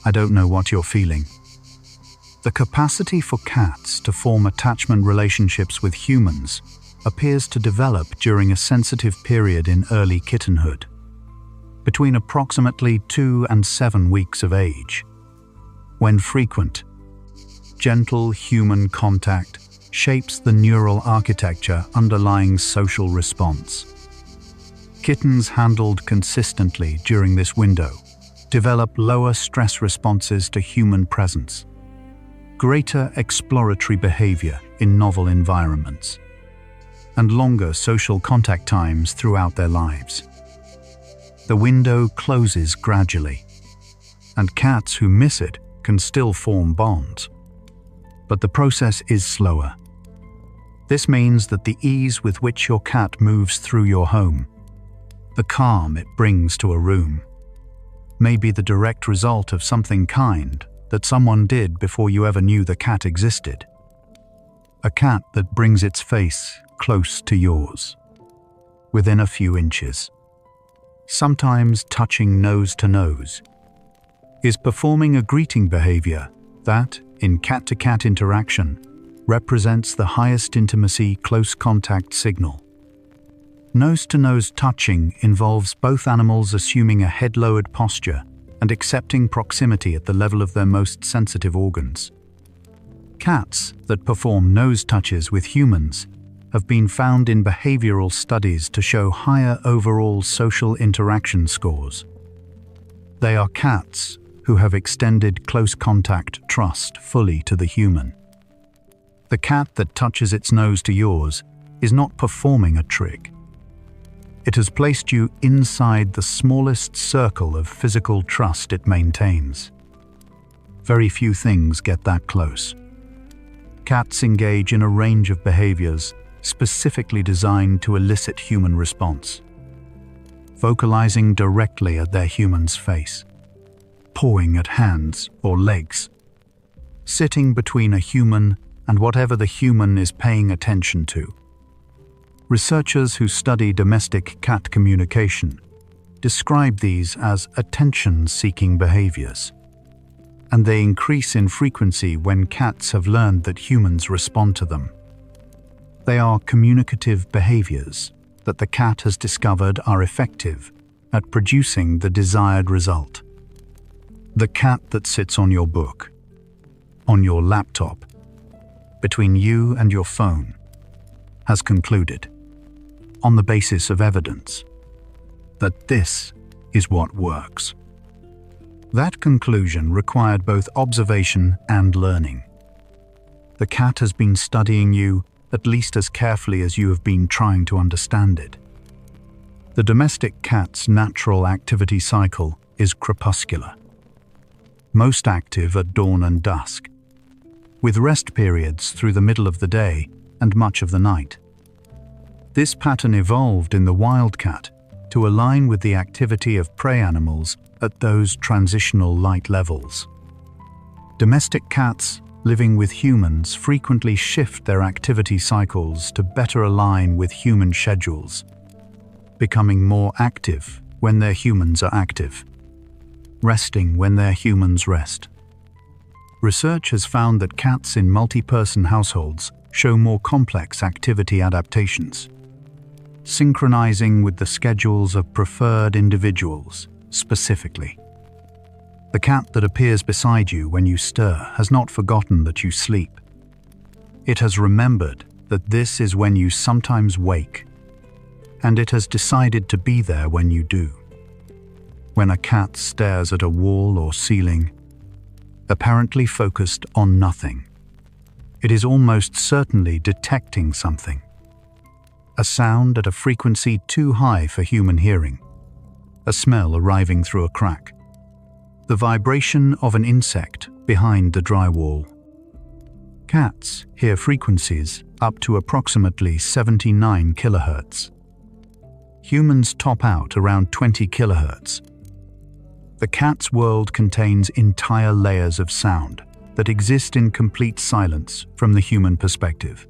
"I don't know what you're feeling." The capacity for cats to form attachment relationships with humans appears to develop during a sensitive period in early kittenhood, between approximately 2 and 7 weeks of age, when frequent, gentle human contact shapes the neural architecture underlying social response. Kittens handled consistently during this window develop lower stress responses to human presence, greater exploratory behavior in novel environments, and longer social contact times throughout their lives. The window closes gradually, and cats who miss it can still form bonds. But the process is slower. This means that the ease with which your cat moves through your home, the calm it brings to a room, may be the direct result of something kind that someone did before you ever knew the cat existed. A cat that brings its face close to yours, within a few inches, sometimes touching nose to nose, is performing a greeting behavior that, in cat-to-cat interaction, represents the highest intimacy close contact signal. Nose-to-nose touching involves both animals assuming a head-lowered posture and accepting proximity at the level of their most sensitive organs. Cats that perform nose touches with humans have been found in behavioral studies to show higher overall social interaction scores. They are cats who have extended close contact trust fully to the human. The cat that touches its nose to yours is not performing a trick. It has placed you inside the smallest circle of physical trust it maintains. Very few things get that close. Cats engage in a range of behaviors specifically designed to elicit human response. Vocalizing directly at their human's face, pawing at hands or legs, sitting between a human and whatever the human is paying attention to. Researchers who study domestic cat communication describe these as attention-seeking behaviors, and they increase in frequency when cats have learned that humans respond to them. They are communicative behaviors that the cat has discovered are effective at producing the desired result. The cat that sits on your book, on your laptop, between you and your phone, has concluded, on the basis of evidence, that this is what works. That conclusion required both observation and learning. The cat has been studying you at least as carefully as you have been trying to understand it. The domestic cat's natural activity cycle is crepuscular, most active at dawn and dusk, with rest periods through the middle of the day and much of the night. This pattern evolved in the wild cat to align with the activity of prey animals at those transitional light levels. Domestic cats living with humans frequently shift their activity cycles to better align with human schedules, becoming more active when their humans are active, resting when their humans rest. Research has found that cats in multi-person households show more complex activity adaptations, synchronizing with the schedules of preferred individuals specifically. The cat that appears beside you when you stir has not forgotten that you sleep. It has remembered that this is when you sometimes wake, and it has decided to be there when you do. When a cat stares at a wall or ceiling, apparently focused on nothing, it is almost certainly detecting something. A sound at a frequency too high for human hearing, a smell arriving through a crack, the vibration of an insect behind the drywall. Cats hear frequencies up to approximately 79 kHz. Humans top out around 20 kHz. The cat's world contains entire layers of sound that exist in complete silence from the human perspective.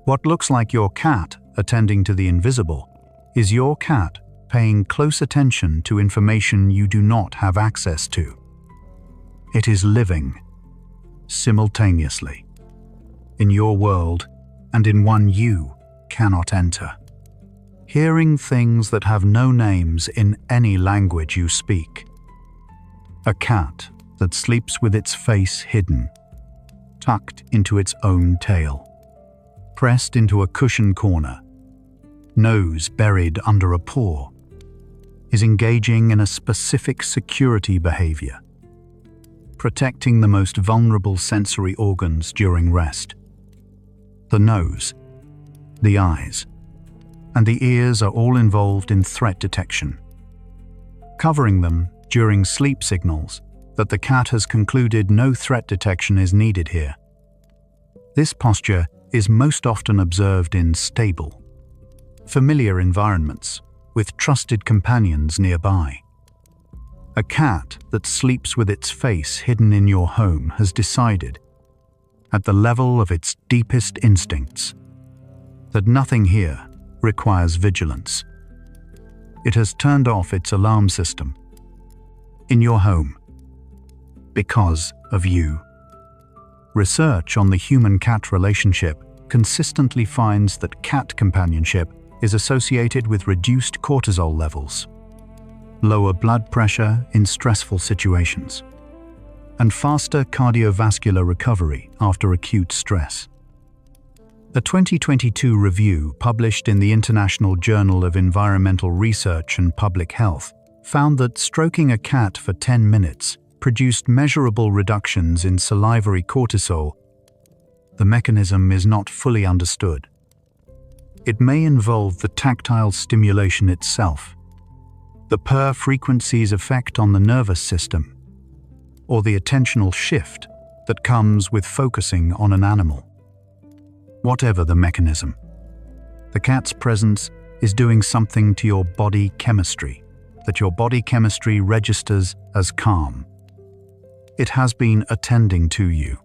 What looks like your cat attending to the invisible is your cat paying close attention to information you do not have access to. It is living simultaneously in your world and in one you cannot enter, hearing things that have no names in any language you speak. A cat that sleeps with its face hidden, tucked into its own tail, pressed into a cushion corner, nose buried under a paw, is engaging in a specific security behavior, protecting the most vulnerable sensory organs during rest. The nose, the eyes, and the ears are all involved in threat detection. Covering them during sleep signals that the cat has concluded no threat detection is needed here. This posture is most often observed in stable, familiar environments with trusted companions nearby. A cat that sleeps with its face hidden in your home has decided, at the level of its deepest instincts, that nothing here requires vigilance. It has turned off its alarm system in your home because of you. Research on the human-cat relationship consistently finds that cat companionship is associated with reduced cortisol levels, lower blood pressure in stressful situations, and faster cardiovascular recovery after acute stress. A 2022 review published in the International Journal of Environmental Research and Public Health found that stroking a cat for 10 minutes produced measurable reductions in salivary cortisol. The mechanism is not fully understood. It may involve the tactile stimulation itself, the purr frequency's effect on the nervous system, or the attentional shift that comes with focusing on an animal. Whatever the mechanism, the cat's presence is doing something to your body chemistry that your body chemistry registers as calm. It has been attending to you,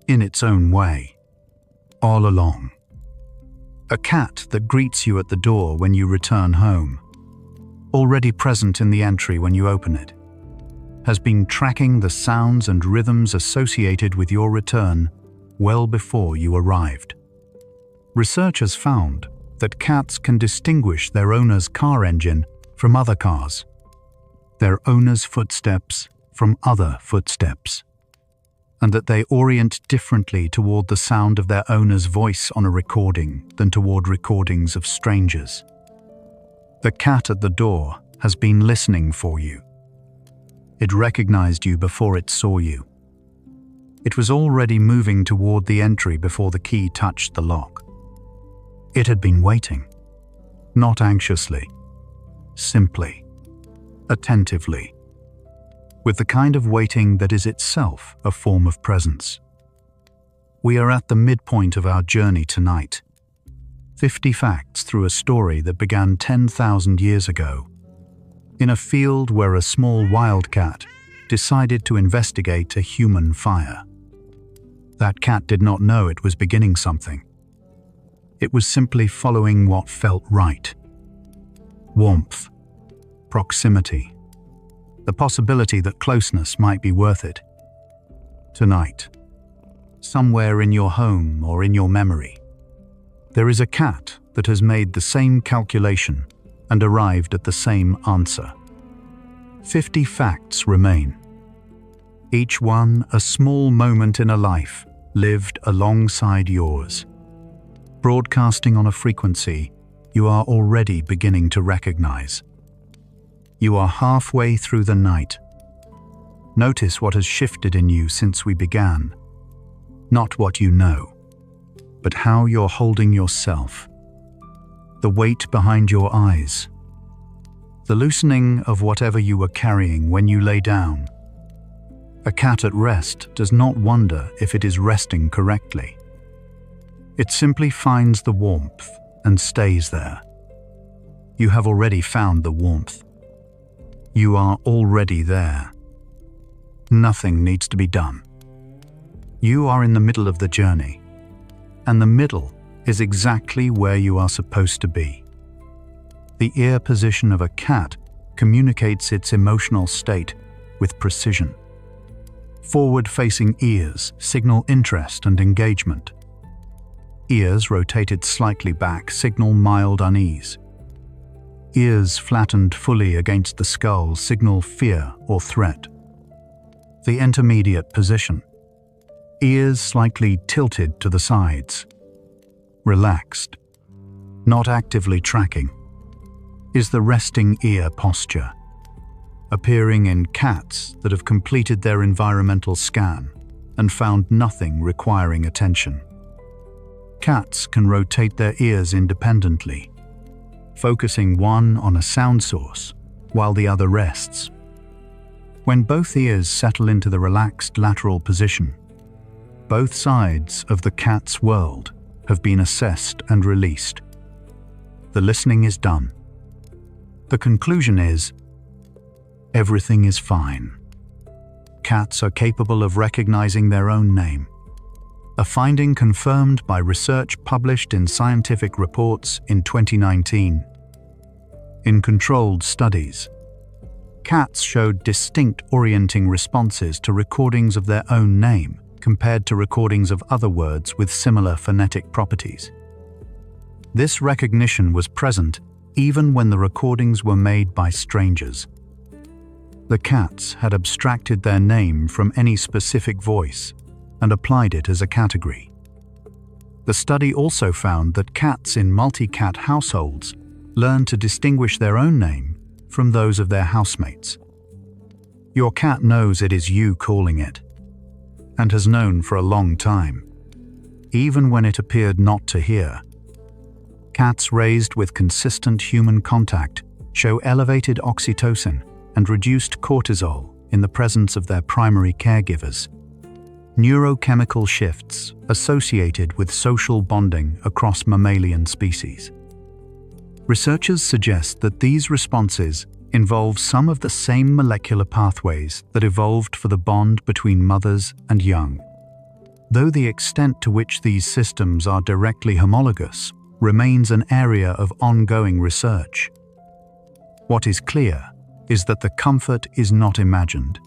in its own way, all along. A cat that greets you at the door when you return home, already present in the entry when you open it, has been tracking the sounds and rhythms associated with your return well before you arrived. Research has found that cats can distinguish their owner's car engine from other cars, their owner's footsteps from other footsteps, and that they orient differently toward the sound of their owner's voice on a recording than toward recordings of strangers. The cat at the door has been listening for you. It recognized you before it saw you. It was already moving toward the entry before the key touched the lock. It had been waiting, not anxiously, simply, attentively, with the kind of waiting that is itself a form of presence. We are at the midpoint of our journey tonight. 50 facts through a story that began 10,000 years ago, in a field where a small wildcat decided to investigate a human fire. That cat did not know it was beginning something. It was simply following what felt right. Warmth, proximity, the possibility that closeness might be worth it. Tonight, somewhere in your home or in your memory, there is a cat that has made the same calculation and arrived at the same answer. 50 facts remain, each one a small moment in a life lived alongside yours, broadcasting on a frequency you are already beginning to recognize. You are halfway through the night. Notice what has shifted in you since we began. Not what you know, but how you're holding yourself. The weight behind your eyes. The loosening of whatever you were carrying when you lay down. A cat at rest does not wonder if it is resting correctly. It simply finds the warmth and stays there. You have already found the warmth. You are already there. Nothing needs to be done. You are in the middle of the journey, and the middle is exactly where you are supposed to be. The ear position of a cat communicates its emotional state with precision. Forward-facing ears signal interest and engagement. Ears rotated slightly back signal mild unease. Ears flattened fully against the skull signal fear or threat. The intermediate position. Ears slightly tilted to the sides. Relaxed. not actively tracking, is the resting ear posture, appearing in cats that have completed their environmental scan and found nothing requiring attention. Cats can rotate their ears independently, focusing one on a sound source while the other rests. When both ears settle into the relaxed lateral position, both sides of the cat's world have been assessed and released. The listening is done. The conclusion is, everything is fine. Cats are capable of recognizing their own name, a finding confirmed by research published in scientific reports in 2019. In controlled studies, cats showed distinct orienting responses to recordings of their own name compared to recordings of other words with similar phonetic properties. This recognition was present even when the recordings were made by strangers. The cats had abstracted their name from any specific voice and applied it as a category. The study also found that cats in multi-cat households learn to distinguish their own name from those of their housemates. Your cat knows it is you calling it, and has known for a long time, even when it appeared not to hear. Cats raised with consistent human contact show elevated oxytocin and reduced cortisol in the presence of their primary caregivers, neurochemical shifts associated with social bonding across mammalian species. Researchers suggest that these responses involve some of the same molecular pathways that evolved for the bond between mothers and young. Though the extent to which these systems are directly homologous remains an area of ongoing research. What is clear is that the comfort is not imagined.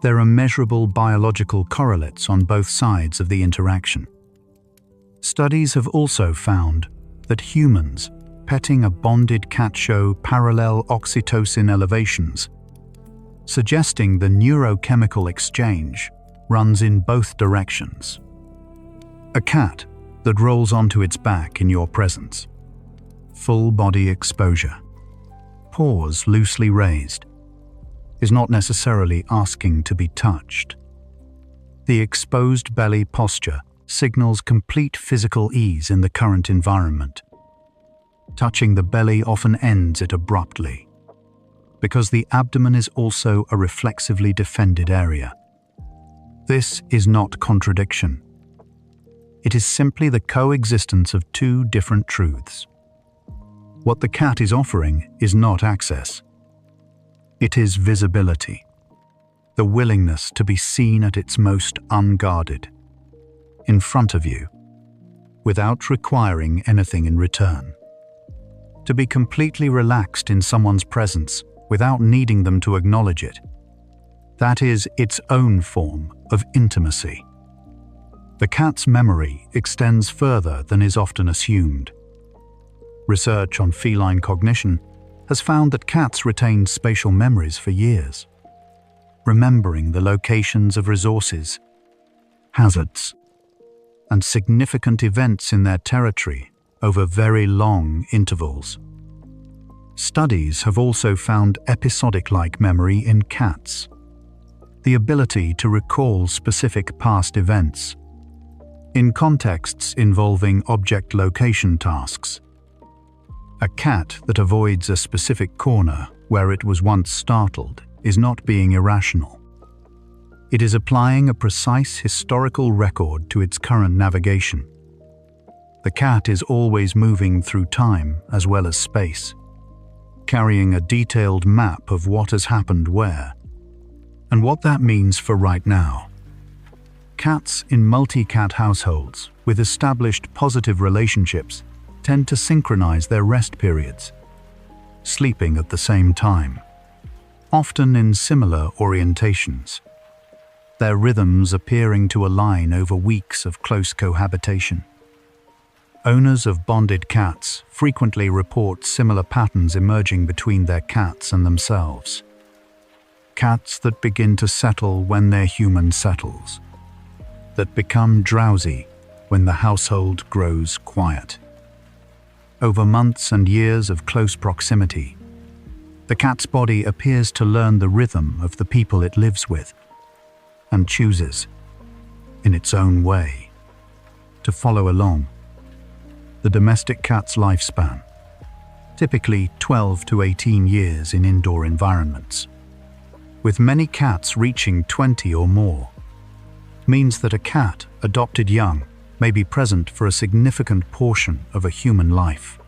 There are measurable biological correlates on both sides of the interaction. Studies have also found that humans petting a bonded cat show parallel oxytocin elevations, suggesting the neurochemical exchange runs in both directions. A cat that rolls onto its back in your presence, full body exposure, paws loosely raised, is not necessarily asking to be touched. The exposed belly posture signals complete physical ease in the current environment. Touching the belly often ends it abruptly, because the abdomen is also a reflexively defended area. This is not contradiction. It is simply the coexistence of two different truths. What the cat is offering is not access. It is visibility, the willingness to be seen at its most unguarded, in front of you, without requiring anything in return. To be completely relaxed in someone's presence without needing them to acknowledge it, that is its own form of intimacy. The cat's memory extends further than is often assumed. Research on feline cognition has found that cats retain spatial memories for years, remembering the locations of resources, hazards, and significant events in their territory over very long intervals. Studies have also found episodic-like memory in cats, the ability to recall specific past events, in contexts involving object location tasks. A cat that avoids a specific corner where it was once startled is not being irrational. It is applying a precise historical record to its current navigation. The cat is always moving through time as well as space, carrying a detailed map of what has happened where, and what that means for right now. Cats in multi-cat households with established positive relationships tend to synchronize their rest periods, sleeping at the same time, often in similar orientations, their rhythms appearing to align over weeks of close cohabitation. Owners of bonded cats frequently report similar patterns emerging between their cats and themselves. Cats that begin to settle when their human settles, that become drowsy when the household grows quiet. over months and years of close proximity, the cat's body appears to learn the rhythm of the people it lives with and chooses, in its own way, to follow along. The domestic cat's lifespan, typically 12 to 18 years in indoor environments, with many cats reaching 20 or more, means that a cat adopted young may be present for a significant portion of a human life.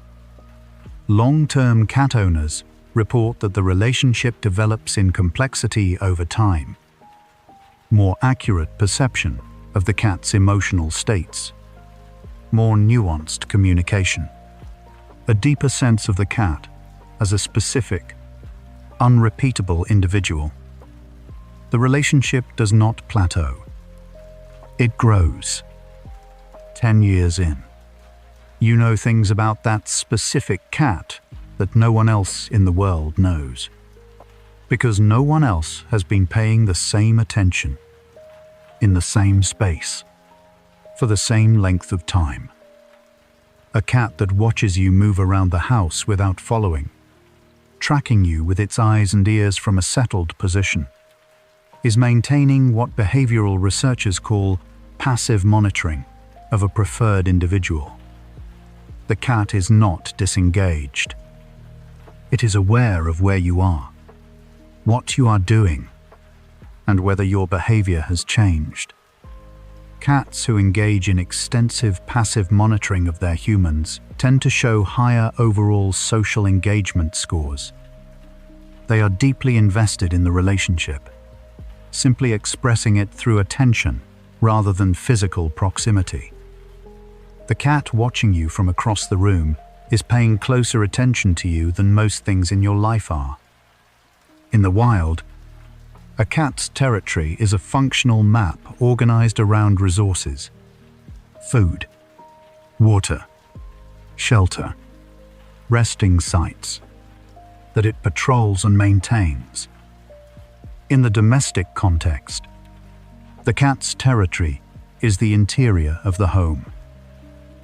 Long-term cat owners report that the relationship develops in complexity over time, more accurate perception of the cat's emotional states, more nuanced communication, a deeper sense of the cat as a specific, unrepeatable individual. The relationship does not plateau. It grows. 10 years in, you know things about that specific cat that no one else in the world knows, because no one else has been paying the same attention, in the same space, for the same length of time. A cat that watches you move around the house without following, tracking you with its eyes and ears from a settled position, is maintaining what behavioral researchers call passive monitoring of a preferred individual. The cat is not disengaged. It is aware of where you are, what you are doing, and whether your behavior has changed. Cats who engage in extensive passive monitoring of their humans tend to show higher overall social engagement scores. They are deeply invested in the relationship, simply expressing it through attention rather than physical proximity. The cat watching you from across the room is paying closer attention to you than most things in your life are. In the wild, a cat's territory is a functional map organized around resources: food, water, shelter, resting sites, that it patrols and maintains. In the domestic context, the cat's territory is the interior of the home,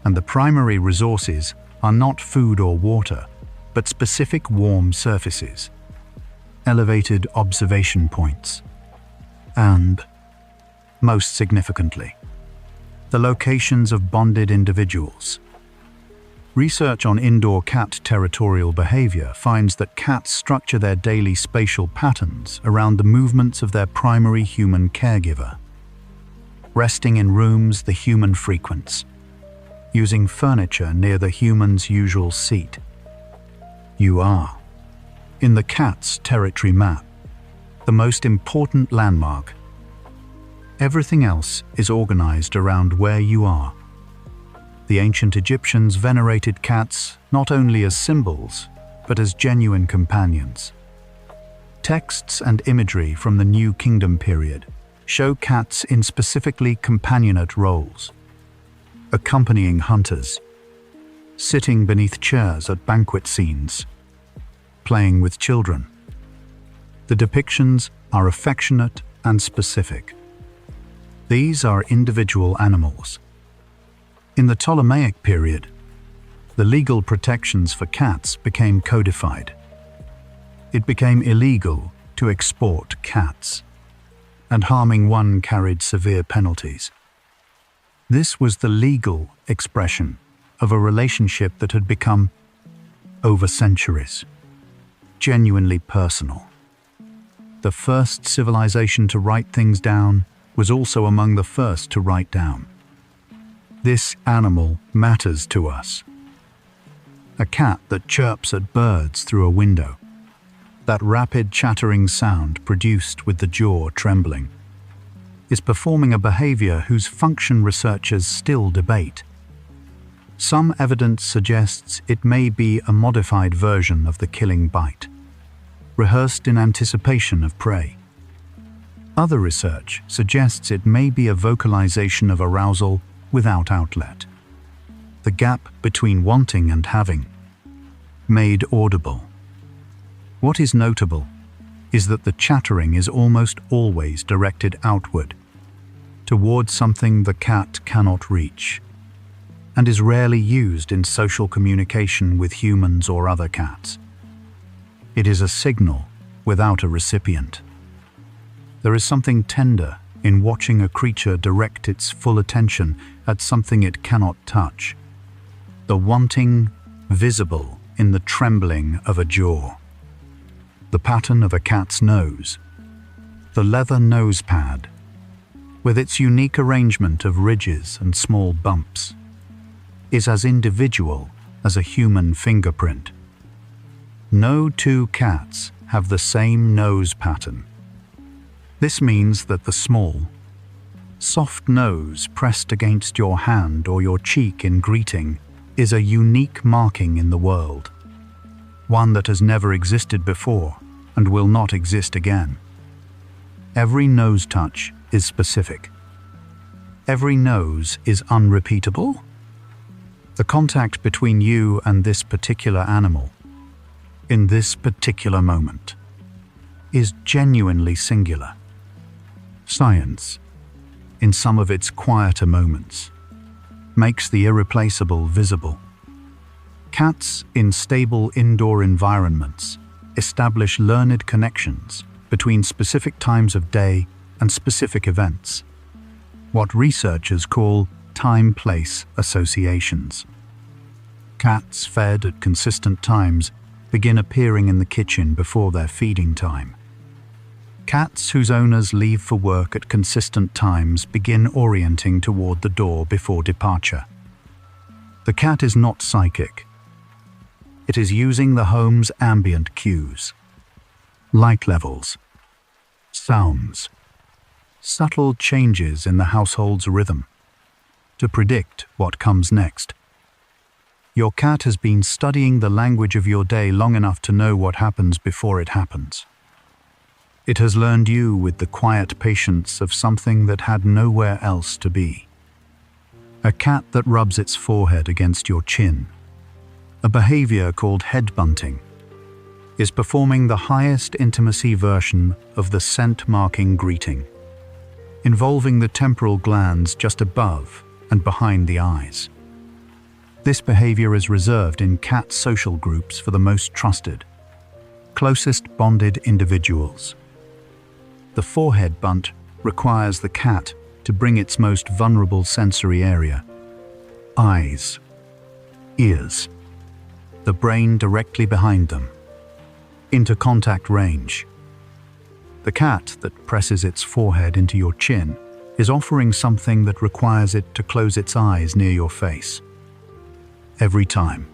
and the primary resources are not food or water, but specific warm surfaces, elevated observation points, and, most significantly, the locations of bonded individuals. Research on indoor cat territorial behavior finds that cats structure their daily spatial patterns around the movements of their primary human caregiver, resting in rooms the human frequents, using furniture near the human's usual seat. You are, in the cat's territory map, the most important landmark. Everything else is organized around where you are. The ancient Egyptians venerated cats not only as symbols, but as genuine companions. Texts and imagery from the New Kingdom period show cats in specifically companionate roles, accompanying hunters, sitting beneath chairs at banquet scenes, playing with children. The depictions are affectionate and specific. These are individual animals. In the Ptolemaic period, the legal protections for cats became codified. It became illegal to export cats, and harming one carried severe penalties. This was the legal expression of a relationship that had become, over centuries, genuinely personal. The first civilization to write things down was also among the first to write down: "This animal matters to us." A cat that chirps at birds through a window, that rapid chattering sound produced with the jaw trembling, is performing a behavior whose function researchers still debate. Some evidence suggests it may be a modified version of the killing bite, rehearsed in anticipation of prey. Other research suggests it may be a vocalization of arousal without outlet, the gap between wanting and having, made audible. What is notable is that the chattering is almost always directed outward, towards something the cat cannot reach. and is rarely used in social communication with humans or other cats. It is a signal without a recipient. There is something tender in watching a creature direct its full attention at something it cannot touch. The wanting visible in the trembling of a jaw. The pattern of a cat's nose. The leather nose pad, with its unique arrangement of ridges and small bumps, is as individual as a human fingerprint. No two cats have the same nose pattern. This means that the small, soft nose pressed against your hand or your cheek in greeting is a unique marking in the world, one that has never existed before and will not exist again. Every nose touch is specific. Every nose is unrepeatable. The contact between you and this particular animal, in this particular moment, is genuinely singular. Science, in some of its quieter moments, makes the irreplaceable visible. Cats in stable indoor environments establish learned connections between specific times of day and specific events, what researchers call time-place associations. Cats fed at consistent times begin appearing in the kitchen before their feeding time. Cats whose owners leave for work at consistent times begin orienting toward the door before departure. The cat is not psychic. It is using the home's ambient cues, light levels, sounds, subtle changes in the household's rhythm, to predict what comes next. Your cat has been studying the language of your day long enough to know what happens before it happens. It has learned you with the quiet patience of something that had nowhere else to be. A cat that rubs its forehead against your chin, a behavior called head-bunting, is performing the highest intimacy version of the scent-marking greeting, involving the temporal glands just above and behind the eyes. This behavior is reserved in cat social groups for the most trusted, closest bonded individuals. The forehead bunt requires the cat to bring its most vulnerable sensory area, eyes, ears, the brain directly behind them, into contact range. The cat that presses its forehead into your chin is offering something that requires it to close its eyes near your face. Every time,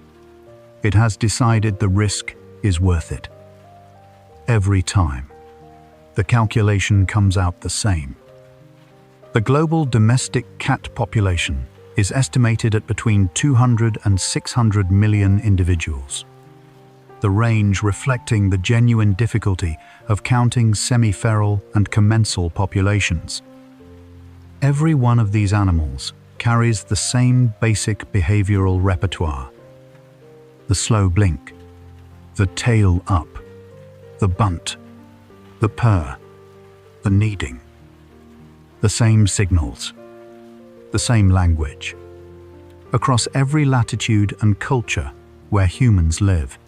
it has decided the risk is worth it. Every time, the calculation comes out the same. The global domestic cat population is estimated at between 200 and 600 million individuals, the range reflecting the genuine difficulty of counting semi-feral and commensal populations. Every one of these animals carries the same basic behavioral repertoire: the slow blink, the tail up, the bunt, the purr, the kneading. The same signals, the same language, across every latitude and culture where humans live.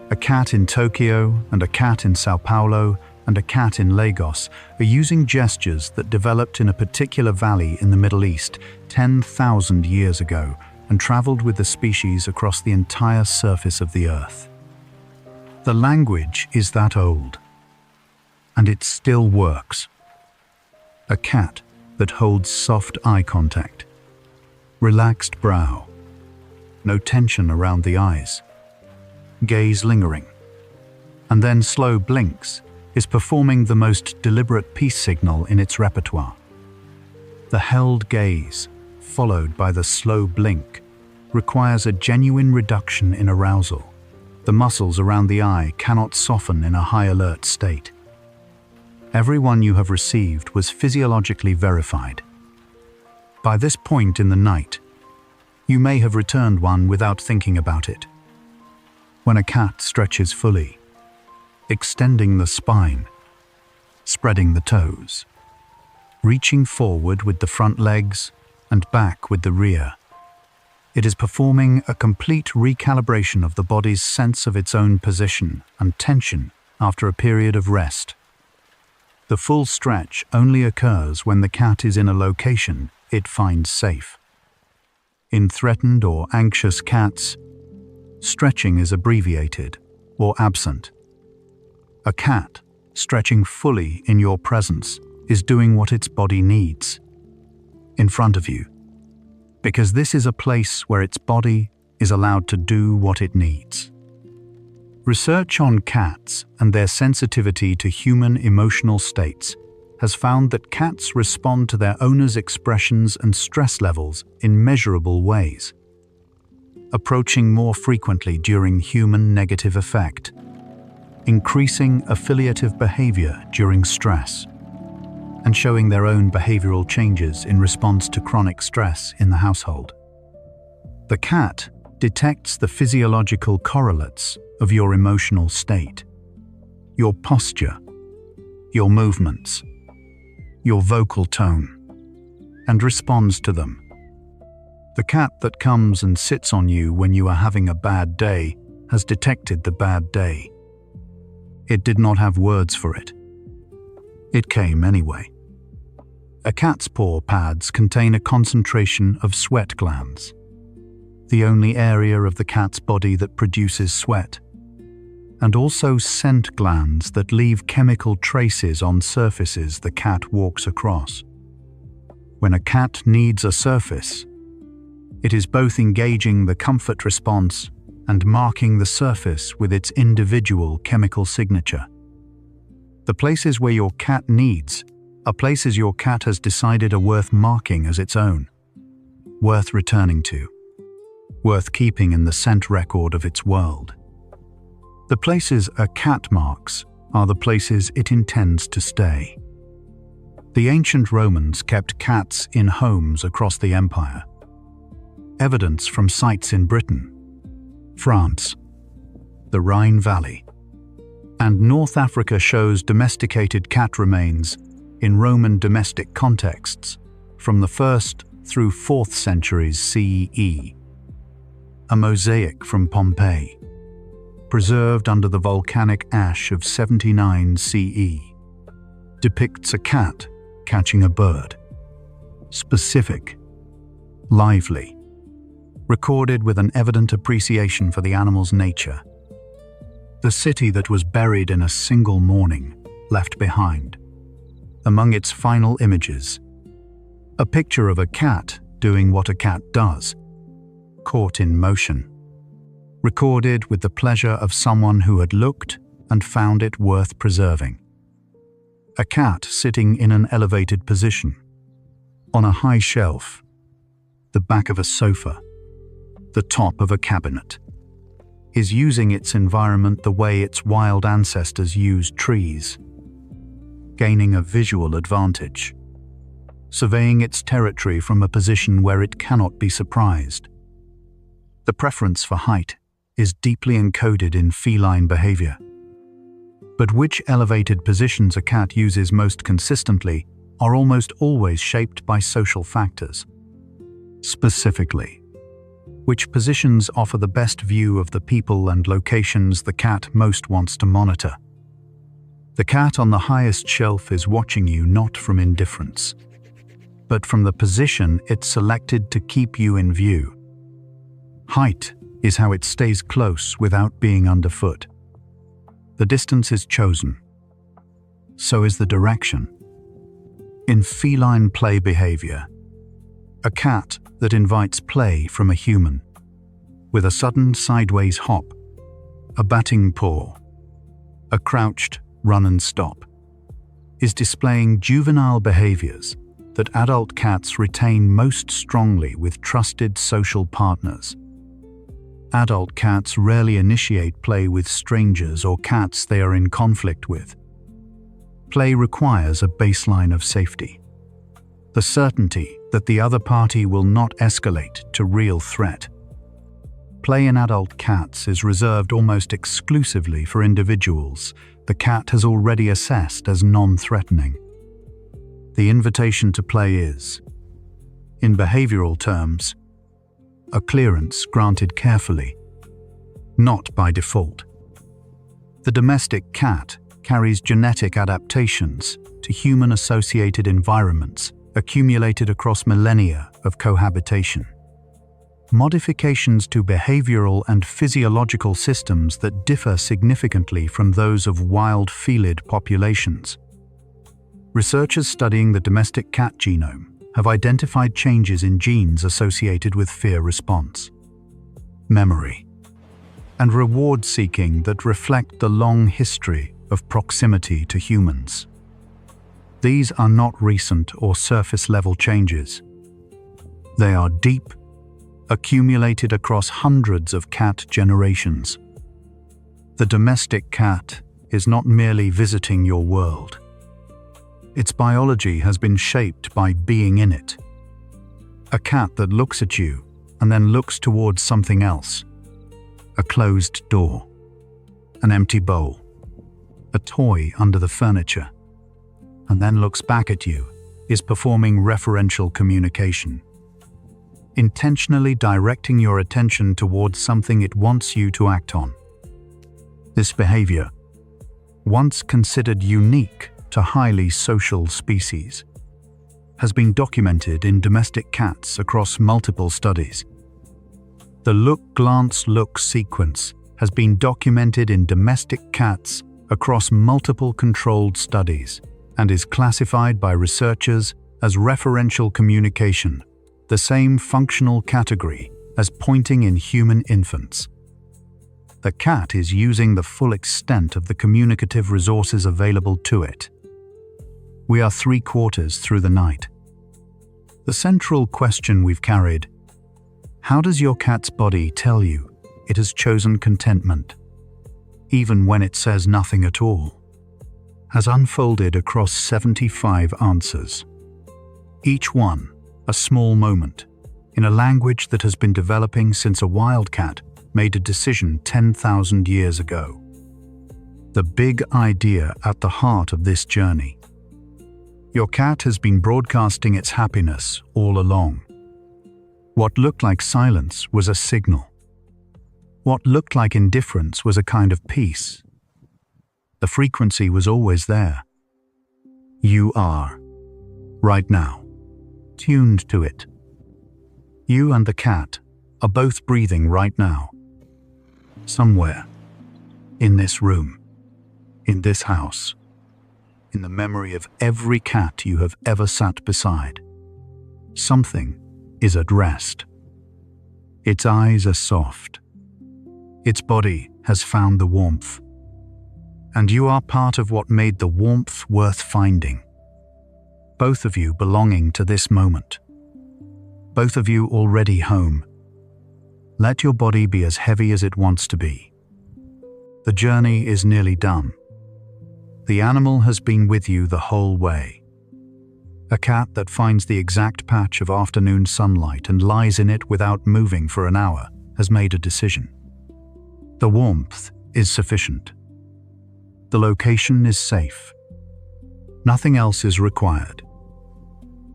A cat in Tokyo and a cat in Sao Paulo and a cat in Lagos are using gestures that developed in a particular valley in the Middle East 10,000 years ago and traveled with the species across the entire surface of the earth. The language is that old, and it still works. A cat that holds soft eye contact, relaxed brow, no tension around the eyes, gaze lingering, and then slow blinks, is performing the most deliberate peace signal in its repertoire. The held gaze, followed by the slow blink, requires a genuine reduction in arousal. The muscles around the eye cannot soften in a high alert state. Every one you have received was physiologically verified. By this point in the night, you may have returned one without thinking about it. When a cat stretches fully, extending the spine, spreading the toes, reaching forward with the front legs and back with the rear, It is performing a complete recalibration of the body's sense of its own position and tension after a period of rest. The full stretch only occurs when the cat is in a location it finds safe. In threatened or anxious cats, stretching is abbreviated or absent. A cat stretching fully in your presence is doing what its body needs, in front of you, because this is a place where its body is allowed to do what it needs. Research on cats and their sensitivity to human emotional states has found that cats respond to their owners' expressions and stress levels in measurable ways, approaching more frequently during human negative affect, increasing affiliative behavior during stress, and showing their own behavioral changes in response to chronic stress in the household. The cat detects the physiological correlates of your emotional state, your posture, your movements, your vocal tone, and responds to them. The cat that comes and sits on you when you are having a bad day has detected the bad day. It did not have words for it. It came anyway. A cat's paw pads contain a concentration of sweat glands, the only area of the cat's body that produces sweat, and also scent glands that leave chemical traces on surfaces the cat walks across. When a cat needs a surface, it is both engaging the comfort response and marking the surface with its individual chemical signature. The places where your cat needs are places your cat has decided are worth marking as its own, worth returning to, worth keeping in the scent record of its world. The places a cat marks are the places it intends to stay. The ancient Romans kept cats in homes across the empire. Evidence from sites in Britain, France, the Rhine Valley, and North Africa shows domesticated cat remains in Roman domestic contexts from the 1st through 4th centuries CE. A mosaic from Pompeii, preserved under the volcanic ash of 79 CE, depicts a cat catching a bird. Specific, lively, recorded with an evident appreciation for the animal's nature. The city that was buried in a single morning left behind, among its final images, a picture of a cat doing what a cat does, caught in motion, recorded with the pleasure of someone who had looked and found it worth preserving. A cat sitting in an elevated position, on a high shelf, the back of a sofa, the top of a cabinet, is using its environment the way its wild ancestors used trees, gaining a visual advantage, surveying its territory from a position where it cannot be surprised. The preference for height is deeply encoded in feline behavior. But which elevated positions a cat uses most consistently are almost always shaped by social factors. Specifically, which positions offer the best view of the people and locations the cat most wants to monitor. The cat on the highest shelf is watching you not from indifference, but from the position it selected to keep you in view. Height is how it stays close without being underfoot. The distance is chosen. So is the direction. In feline play behavior, a cat that invites play from a human, with a sudden sideways hop, a batting paw, a crouched run and stop, is displaying juvenile behaviors that adult cats retain most strongly with trusted social partners. Adult cats rarely initiate play with strangers or cats they are in conflict with. Play requires a baseline of safety, the certainty that the other party will not escalate to real threat. Play in adult cats is reserved almost exclusively for individuals the cat has already assessed as non-threatening. The invitation to play is, in behavioral terms, a clearance granted carefully, not by default. The domestic cat carries genetic adaptations to human-associated environments accumulated across millennia of cohabitation. Modifications to behavioral and physiological systems that differ significantly from those of wild felid populations. Researchers studying the domestic cat genome have identified changes in genes associated with fear response, memory, and reward-seeking that reflect the long history of proximity to humans. These are not recent or surface-level changes. They are deep, accumulated across hundreds of cat generations. The domestic cat is not merely visiting your world. Its biology has been shaped by being in it. A cat that looks at you and then looks towards something else. A closed door, an empty bowl, a toy under the furniture, and then looks back at you, is performing referential communication, intentionally directing your attention towards something it wants you to act on. This behavior, once considered unique to highly social species, has been documented in domestic cats across multiple studies. The look-glance-look sequence has been documented in domestic cats across multiple controlled studies and is classified by researchers as referential communication, the same functional category as pointing in human infants. The cat is using the full extent of the communicative resources available to it. We are 3/4 through the night. The central question we've carried: how does your cat's body tell you it has chosen contentment, even when it says nothing at all, has unfolded across 75 answers. Each one a small moment in a language that has been developing since a wildcat made a decision 10,000 years ago. The big idea at the heart of this journey. Your cat has been broadcasting its happiness all along. What looked like silence was a signal. What looked like indifference was a kind of peace. The frequency was always there. You are, right now, tuned to it. You and the cat are both breathing right now. Somewhere, in this room, in this house, in the memory of every cat you have ever sat beside, something is at rest. Its eyes are soft. Its body has found the warmth. And you are part of what made the warmth worth finding. Both of you belonging to this moment. Both of you already home. Let your body be as heavy as it wants to be. The journey is nearly done. The animal has been with you the whole way. A cat that finds the exact patch of afternoon sunlight and lies in it without moving for an hour has made a decision. The warmth is sufficient. The location is safe. Nothing else is required.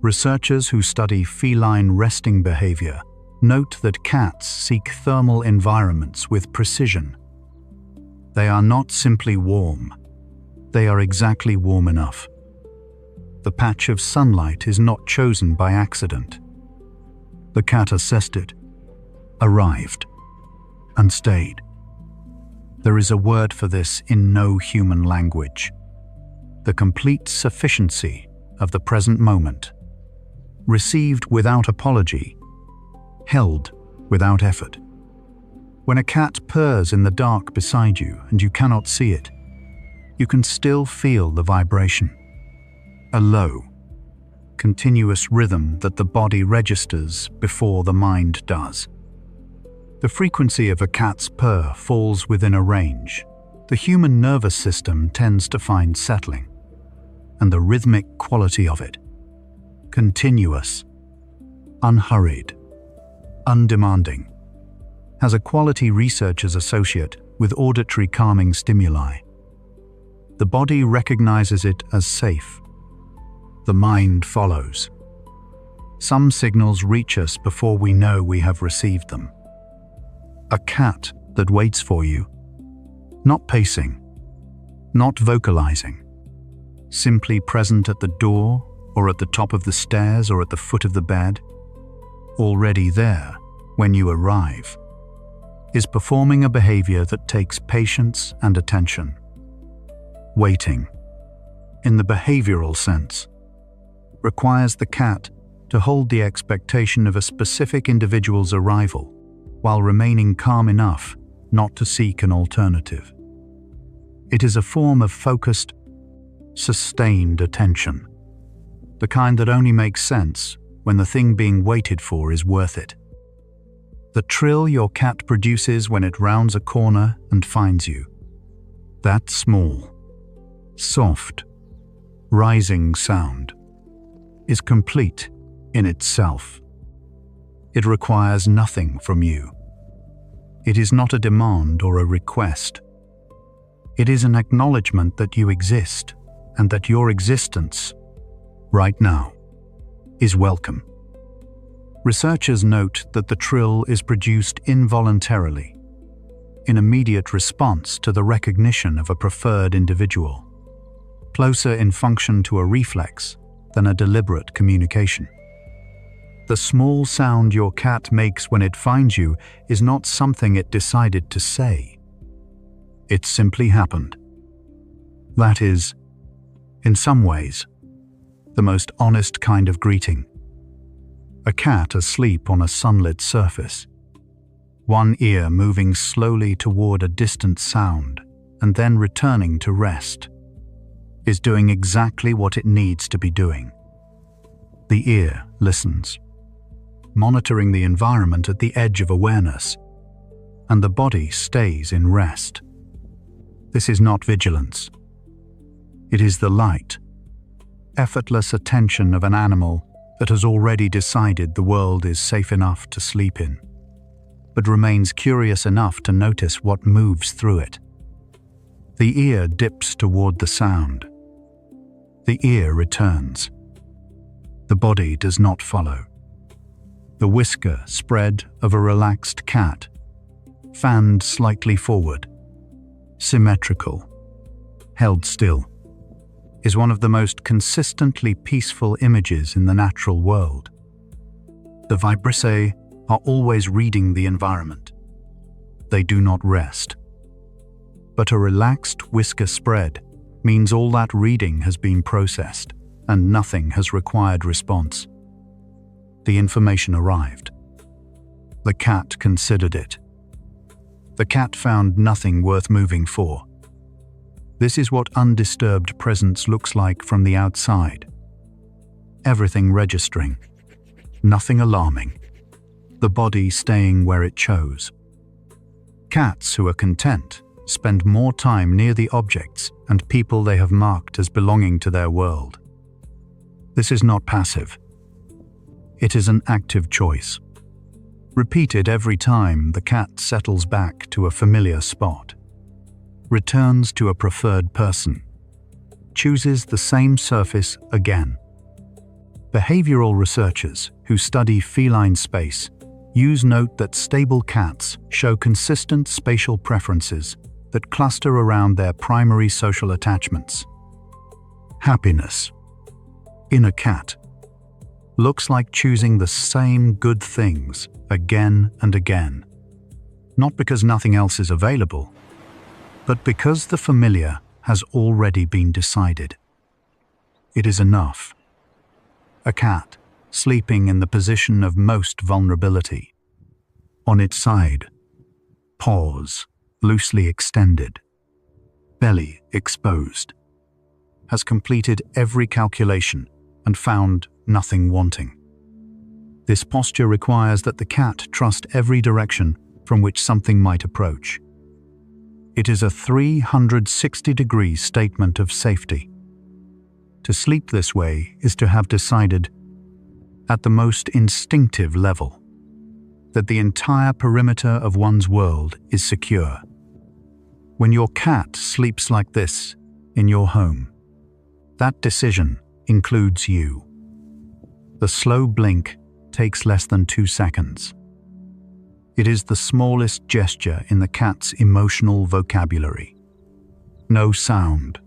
Researchers who study feline resting behavior note that cats seek thermal environments with precision. They are not simply warm. They are exactly warm enough. The patch of sunlight is not chosen by accident. The cat assessed it, arrived, and stayed. There is a word for this in no human language. The complete sufficiency of the present moment. Received without apology. Held without effort. When a cat purrs in the dark beside you and you cannot see it, you can still feel the vibration. A low, continuous rhythm that the body registers before the mind does. The frequency of a cat's purr falls within a range the human nervous system tends to find settling, and the rhythmic quality of it, continuous, unhurried, undemanding, has a quality researchers associate with auditory calming stimuli. The body recognizes it as safe. The mind follows. Some signals reach us before we know we have received them. A cat that waits for you, not pacing, not vocalizing, simply present at the door or at the top of the stairs or at the foot of the bed, already there when you arrive, is performing a behavior that takes patience and attention. Waiting, in the behavioral sense, requires the cat to hold the expectation of a specific individual's arrival while remaining calm enough not to seek an alternative. It is a form of focused, sustained attention, the kind that only makes sense when the thing being waited for is worth it. The trill your cat produces when it rounds a corner and finds you, that small, soft, rising sound, is complete in itself. It requires nothing from you. It is not a demand or a request. It is an acknowledgement that you exist and that your existence, right now, is welcome. Researchers note that the trill is produced involuntarily, in immediate response to the recognition of a preferred individual, closer in function to a reflex than a deliberate communication. The small sound your cat makes when it finds you is not something it decided to say. It simply happened. That is, in some ways, the most honest kind of greeting. A cat asleep on a sunlit surface, one ear moving slowly toward a distant sound and then returning to rest, is doing exactly what it needs to be doing. The ear listens, monitoring the environment at the edge of awareness, and the body stays in rest. This is not vigilance. It is the light, effortless attention of an animal that has already decided the world is safe enough to sleep in, but remains curious enough to notice what moves through it. The ear dips toward the sound. The ear returns. The body does not follow. The whisker spread of a relaxed cat, fanned slightly forward, symmetrical, held still, is one of the most consistently peaceful images in the natural world. The vibrissae are always reading the environment. They do not rest. But a relaxed whisker spread means all that reading has been processed and nothing has required response. The information arrived. The cat considered it. The cat found nothing worth moving for. This is what undisturbed presence looks like from the outside. Everything registering, nothing alarming, the body staying where it chose. Cats who are content spend more time near the objects and people they have marked as belonging to their world. This is not passive. It is an active choice, repeated every time the cat settles back to a familiar spot, returns to a preferred person, chooses the same surface again. Behavioral researchers who study feline space use note that stable cats show consistent spatial preferences that cluster around their primary social attachments. Happiness, in a cat, looks like choosing the same good things again and again, not because nothing else is available, but because the familiar has already been decided. It is enough. A cat sleeping in the position of most vulnerability, on its side, paws loosely extended, belly exposed, has completed every calculation and found nothing wanting. This posture requires that the cat trust every direction from which something might approach. It is a 360-degree statement of safety. To sleep this way is to have decided, at the most instinctive level, that the entire perimeter of one's world is secure. When your cat sleeps like this in your home, that decision includes you. The slow blink takes less than 2 seconds. It is the smallest gesture in the cat's emotional vocabulary. No sound,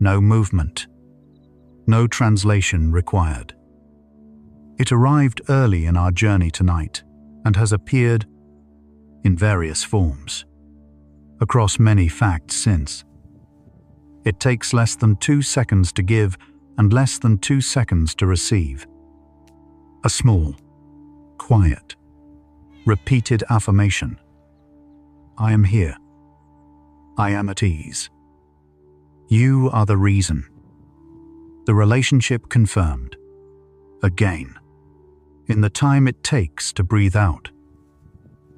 no movement, no translation required. It arrived early in our journey tonight and has appeared in various forms, across many facts since. It takes less than 2 seconds to give and less than 2 seconds to receive. A small, quiet, repeated affirmation. I am here. I am at ease. You are the reason. The relationship confirmed. Again, in the time it takes to breathe out.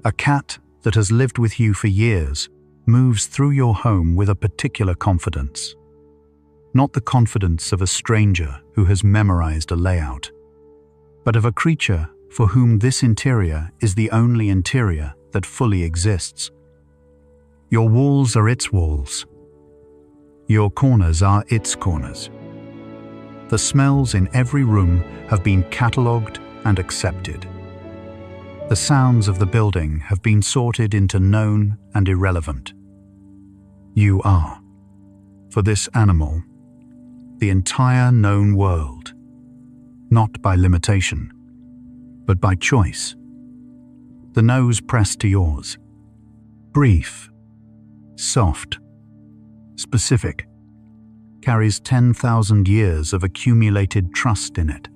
A cat that has lived with you for years moves through your home with a particular confidence. Not the confidence of a stranger who has memorized a layout, but of a creature for whom this interior is the only interior that fully exists. Your walls are its walls. Your corners are its corners. The smells in every room have been catalogued and accepted. The sounds of the building have been sorted into known and irrelevant. You are, for this animal, the entire known world, not by limitation, but by choice. The nose pressed to yours. Brief, soft, specific, carries 10,000 years of accumulated trust in it.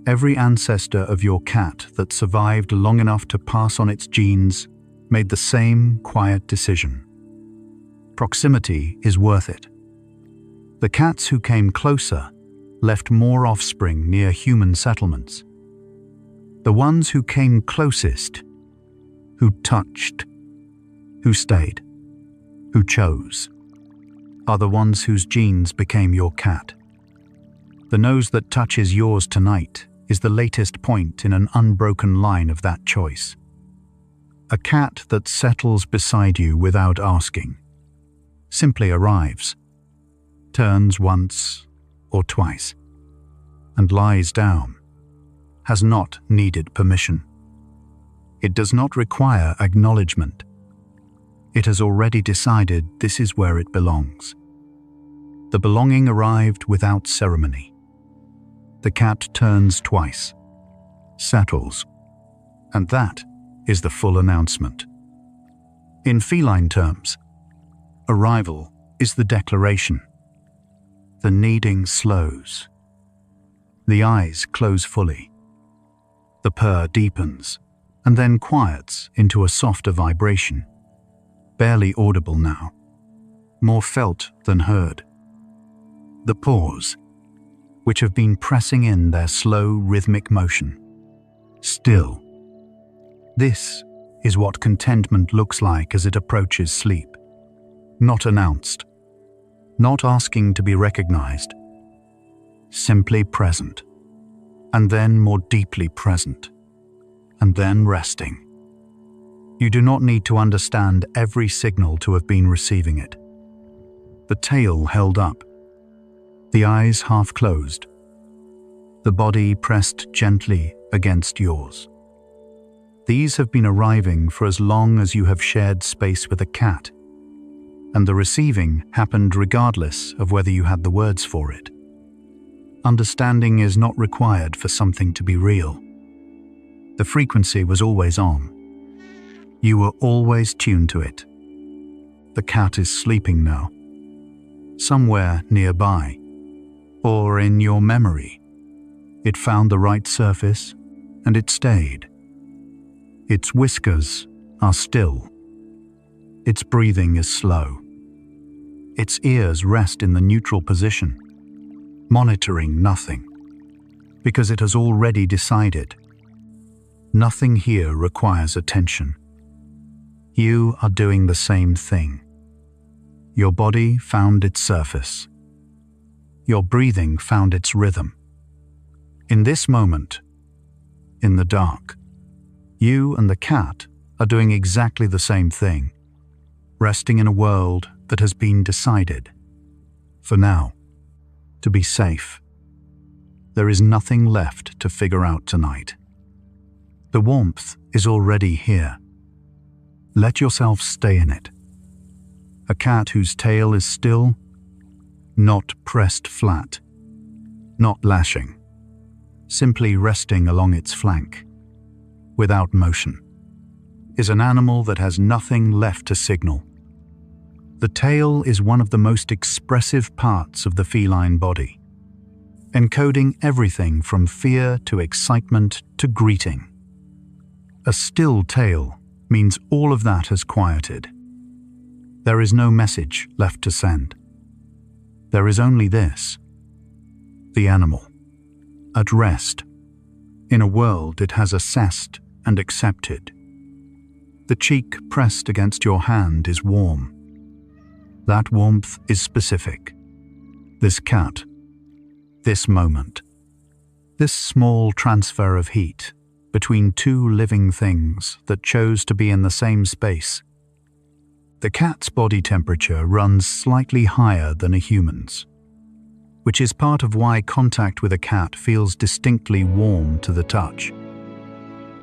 Every ancestor of your cat that survived long enough to pass on its genes made the same quiet decision. Proximity is worth it. The cats who came closer left more offspring near human settlements. The ones who came closest, who touched, who stayed, who chose, are the ones whose genes became your cat. The nose that touches yours tonight is the latest point in an unbroken line of that choice. A cat that settles beside you without asking, simply arrives, turns once or twice, and lies down, has not needed permission. It does not require acknowledgement. It has already decided this is where it belongs. The belonging arrived without ceremony. The cat turns twice, settles, and that is the full announcement. In feline terms, arrival is the declaration. The kneading slows. The eyes close fully. The purr deepens and then quiets into a softer vibration. Barely audible now, more felt than heard. The paws, which have been pressing in their slow rhythmic motion. Still. This is what contentment looks like as it approaches sleep. Not announced, not asking to be recognized. Simply present, and then more deeply present, and then resting. You do not need to understand every signal to have been receiving it. The tail held up, the eyes half closed, the body pressed gently against yours. These have been arriving for as long as you have shared space with a cat, and the receiving happened regardless of whether you had the words for it. Understanding is not required for something to be real. The frequency was always on. You were always tuned to it. The cat is sleeping now, somewhere nearby, or in your memory. It found the right surface, and it stayed. Its whiskers are still. Its breathing is slow. Its ears rest in the neutral position, monitoring nothing, because it has already decided. Nothing here requires attention. You are doing the same thing. Your body found its surface. Your breathing found its rhythm. In this moment, in the dark, you and the cat are doing exactly the same thing, resting in a world that has been decided, for now, to be safe. there is nothing left to figure out tonight. The warmth is already here. Let yourself stay in it. A cat whose tail is still, not pressed flat, not lashing, simply resting along its flank, without motion, is an animal that has nothing left to signal. The tail is one of the most expressive parts of the feline body, encoding everything from fear to excitement to greeting. A still tail means all of that has quieted. There is no message left to send. There is only this: the animal, at rest, in a world it has assessed and accepted. The cheek pressed against your hand is warm. That warmth is specific. This cat, this moment, this small transfer of heat between two living things that chose to be in the same space. The cat's body temperature runs slightly higher than a human's, which is part of why contact with a cat feels distinctly warm to the touch.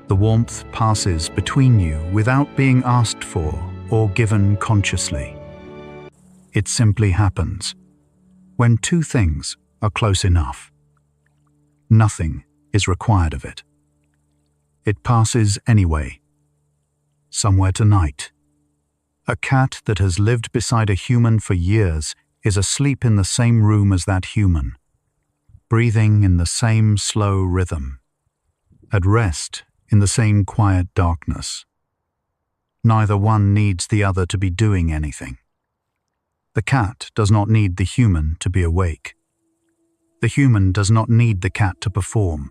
The warmth passes between you without being asked for or given consciously. It simply happens when two things are close enough. Nothing is required of it. It passes anyway. Somewhere tonight, a cat that has lived beside a human for years is asleep in the same room as that human, breathing in the same slow rhythm, at rest in the same quiet darkness. Neither one needs the other to be doing anything. The cat does not need the human to be awake. The human does not need the cat to perform.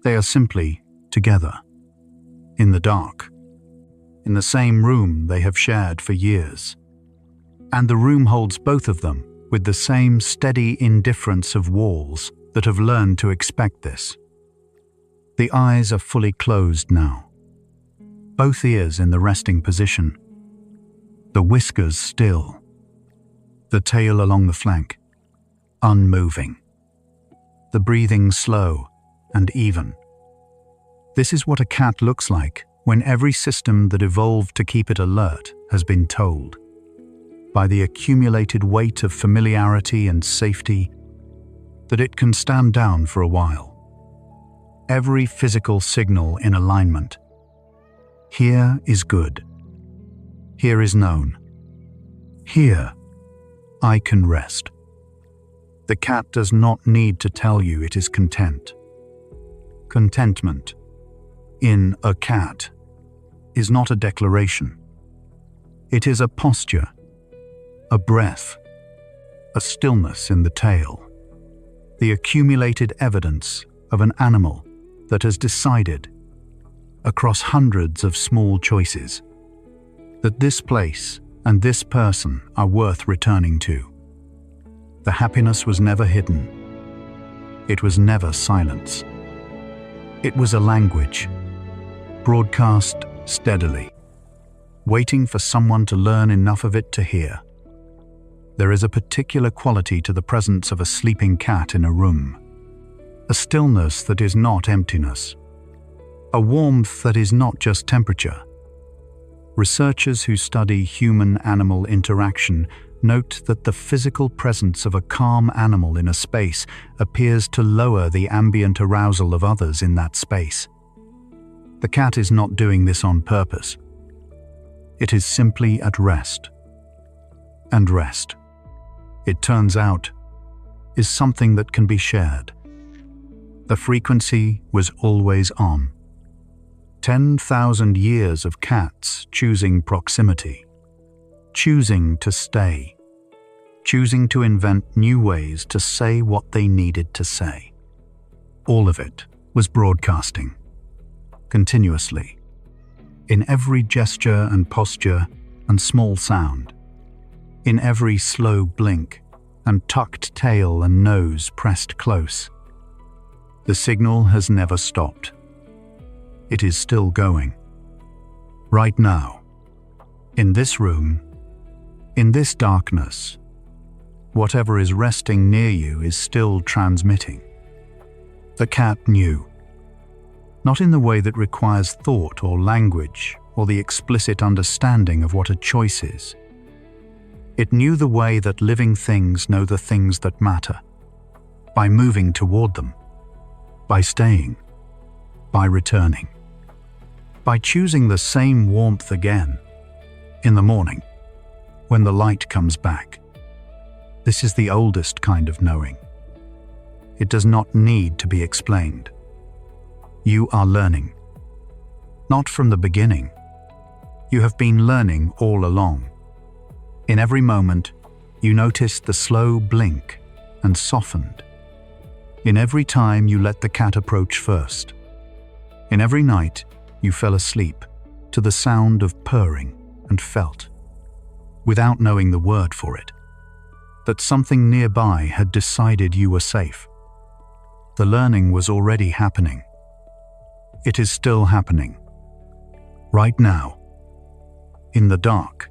They are simply together, in the dark, in the same room they have shared for years. And the room holds both of them with the same steady indifference of walls that have learned to expect this. The eyes are fully closed now, both ears in the resting position, the whiskers still, the tail along the flank, unmoving, the breathing slow and even. This is what a cat looks like when every system that evolved to keep it alert has been told, by the accumulated weight of familiarity and safety, that it can stand down for a while. Every physical signal in alignment. Here is good. Here is known. Here, I can rest. The cat does not need to tell you it is content. Contentment, in a cat, is not a declaration. It is a posture, a breath, a stillness in the tail, the accumulated evidence of an animal that has decided, across hundreds of small choices, that this place and this person are worth returning to. The happiness was never hidden. It was never silence. It was a language, broadcast steadily, waiting for someone to learn enough of it to hear. There is a particular quality to the presence of a sleeping cat in a room, a stillness that is not emptiness, a warmth that is not just temperature. Researchers who study human-animal interaction note that the physical presence of a calm animal in a space appears to lower the ambient arousal of others in that space. The cat is not doing this on purpose. It is simply at rest. And rest, it turns out, is something that can be shared. The frequency was always on. 10,000 years of cats choosing proximity, choosing to stay, choosing to invent new ways to say what they needed to say. All of it was broadcasting, continuously, in every gesture and posture and small sound, in every slow blink and tucked tail and nose pressed close. The signal has never stopped. It is still going. Right now, in this room, in this darkness, whatever is resting near you is still transmitting. The cat knew. Not in the way that requires thought or language or the explicit understanding of what a choice is. It knew the way that living things know the things that matter, by moving toward them, by staying, by returning, by choosing the same warmth again, in the morning, when the light comes back. This is the oldest kind of knowing. It does not need to be explained. You are learning. Not from the beginning. You have been learning all along. In every moment, you noticed the slow blink and softened. In every time you let the cat approach first. In every night, you fell asleep to the sound of purring and felt, without knowing the word for it, that something nearby had decided you were safe. The learning was already happening. It is still happening. Right now. In the dark.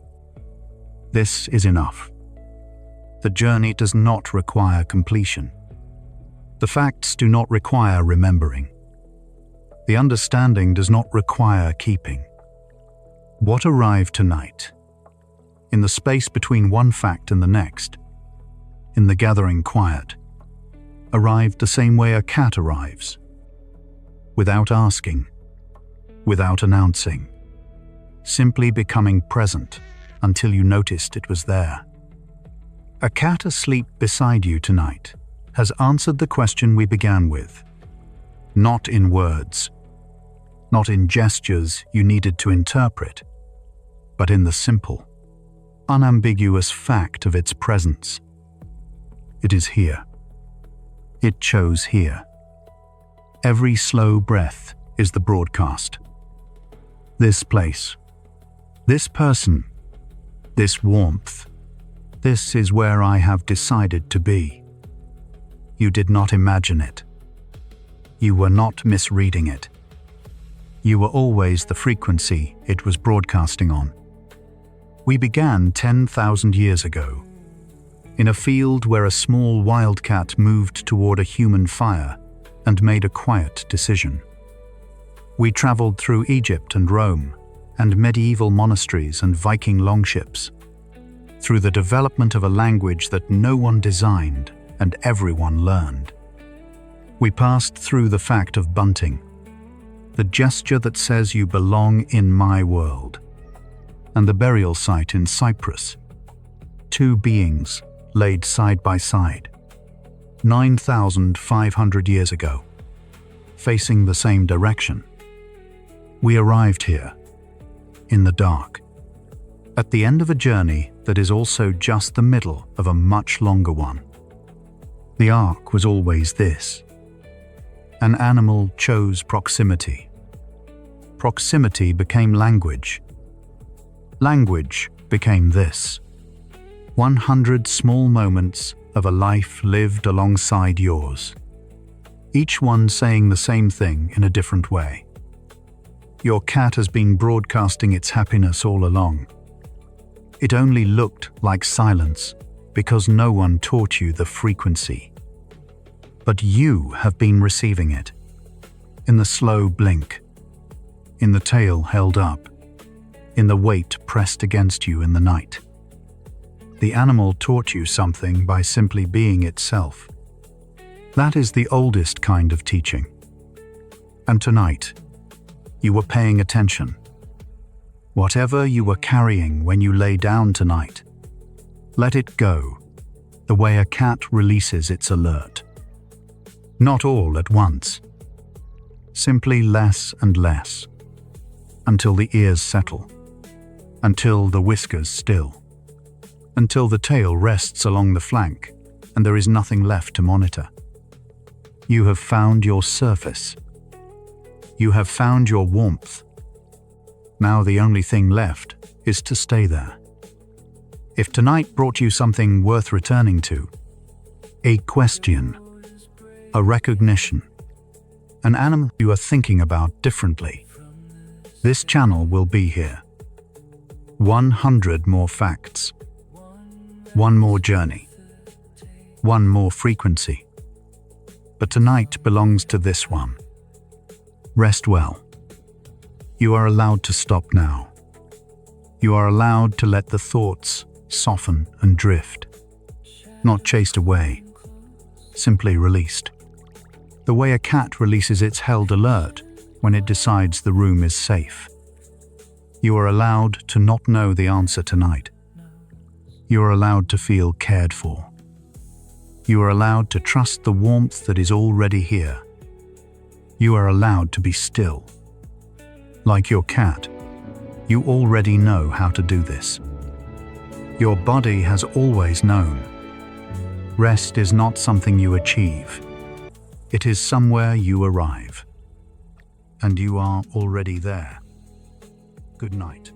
This is enough. The journey does not require completion. The facts do not require remembering. The understanding does not require keeping. What arrived tonight, in the space between one fact and the next, in the gathering quiet, arrived the same way a cat arrives, without asking, without announcing, simply becoming present until you noticed it was there. A cat asleep beside you tonight has answered the question we began with, not in words, not in gestures you needed to interpret, but in the simple, unambiguous fact of its presence. It is here. It chose here. Every slow breath is the broadcast. This place, this person, this warmth, this is where I have decided to be. You did not imagine it. You were not misreading it. You were always the frequency it was broadcasting on. We began 10,000 years ago, in a field where a small wildcat moved toward a human fire and made a quiet decision. We traveled through Egypt and Rome, and medieval monasteries and Viking longships, through the development of a language that no one designed and everyone learned. We passed through the fact of bunting, the gesture that says you belong in my world, and the burial site in Cyprus, two beings laid side by side, 9,500 years ago, facing the same direction. We arrived here, in the dark, at the end of a journey that is also just the middle of a much longer one. The arc was always this. An animal chose proximity. Proximity became language. Language became this. 100 small moments of a life lived alongside yours, each one saying the same thing in a different way. Your cat has been broadcasting its happiness all along. It only looked like silence because no one taught you the frequency. But you have been receiving it, in the slow blink, in the tail held up, in the weight pressed against you in the night. The animal taught you something by simply being itself. That is the oldest kind of teaching. And tonight, you were paying attention. Whatever you were carrying when you lay down tonight, let it go, the way a cat releases its alert. Not all at once. Simply less and less, until the ears settle, until the whiskers still, until the tail rests along the flank and there is nothing left to monitor. You have found your surface. You have found your warmth. Now the only thing left is to stay there. If tonight brought you something worth returning to, a question, a recognition, an animal you are thinking about differently, this channel will be here. 100 more facts, one more journey, one more frequency. but tonight belongs to this one. Rest well. You are allowed to stop now. You are allowed to let the thoughts soften and drift, not chased away, simply released. The way a cat releases its held alert when it decides the room is safe. You are allowed to not know the answer tonight. You are allowed to feel cared for. You are allowed to trust the warmth that is already here. You are allowed to be still. Like your cat, you already know how to do this. Your body has always known. Rest is not something you achieve. It is somewhere you arrive. And you are already there. Good night.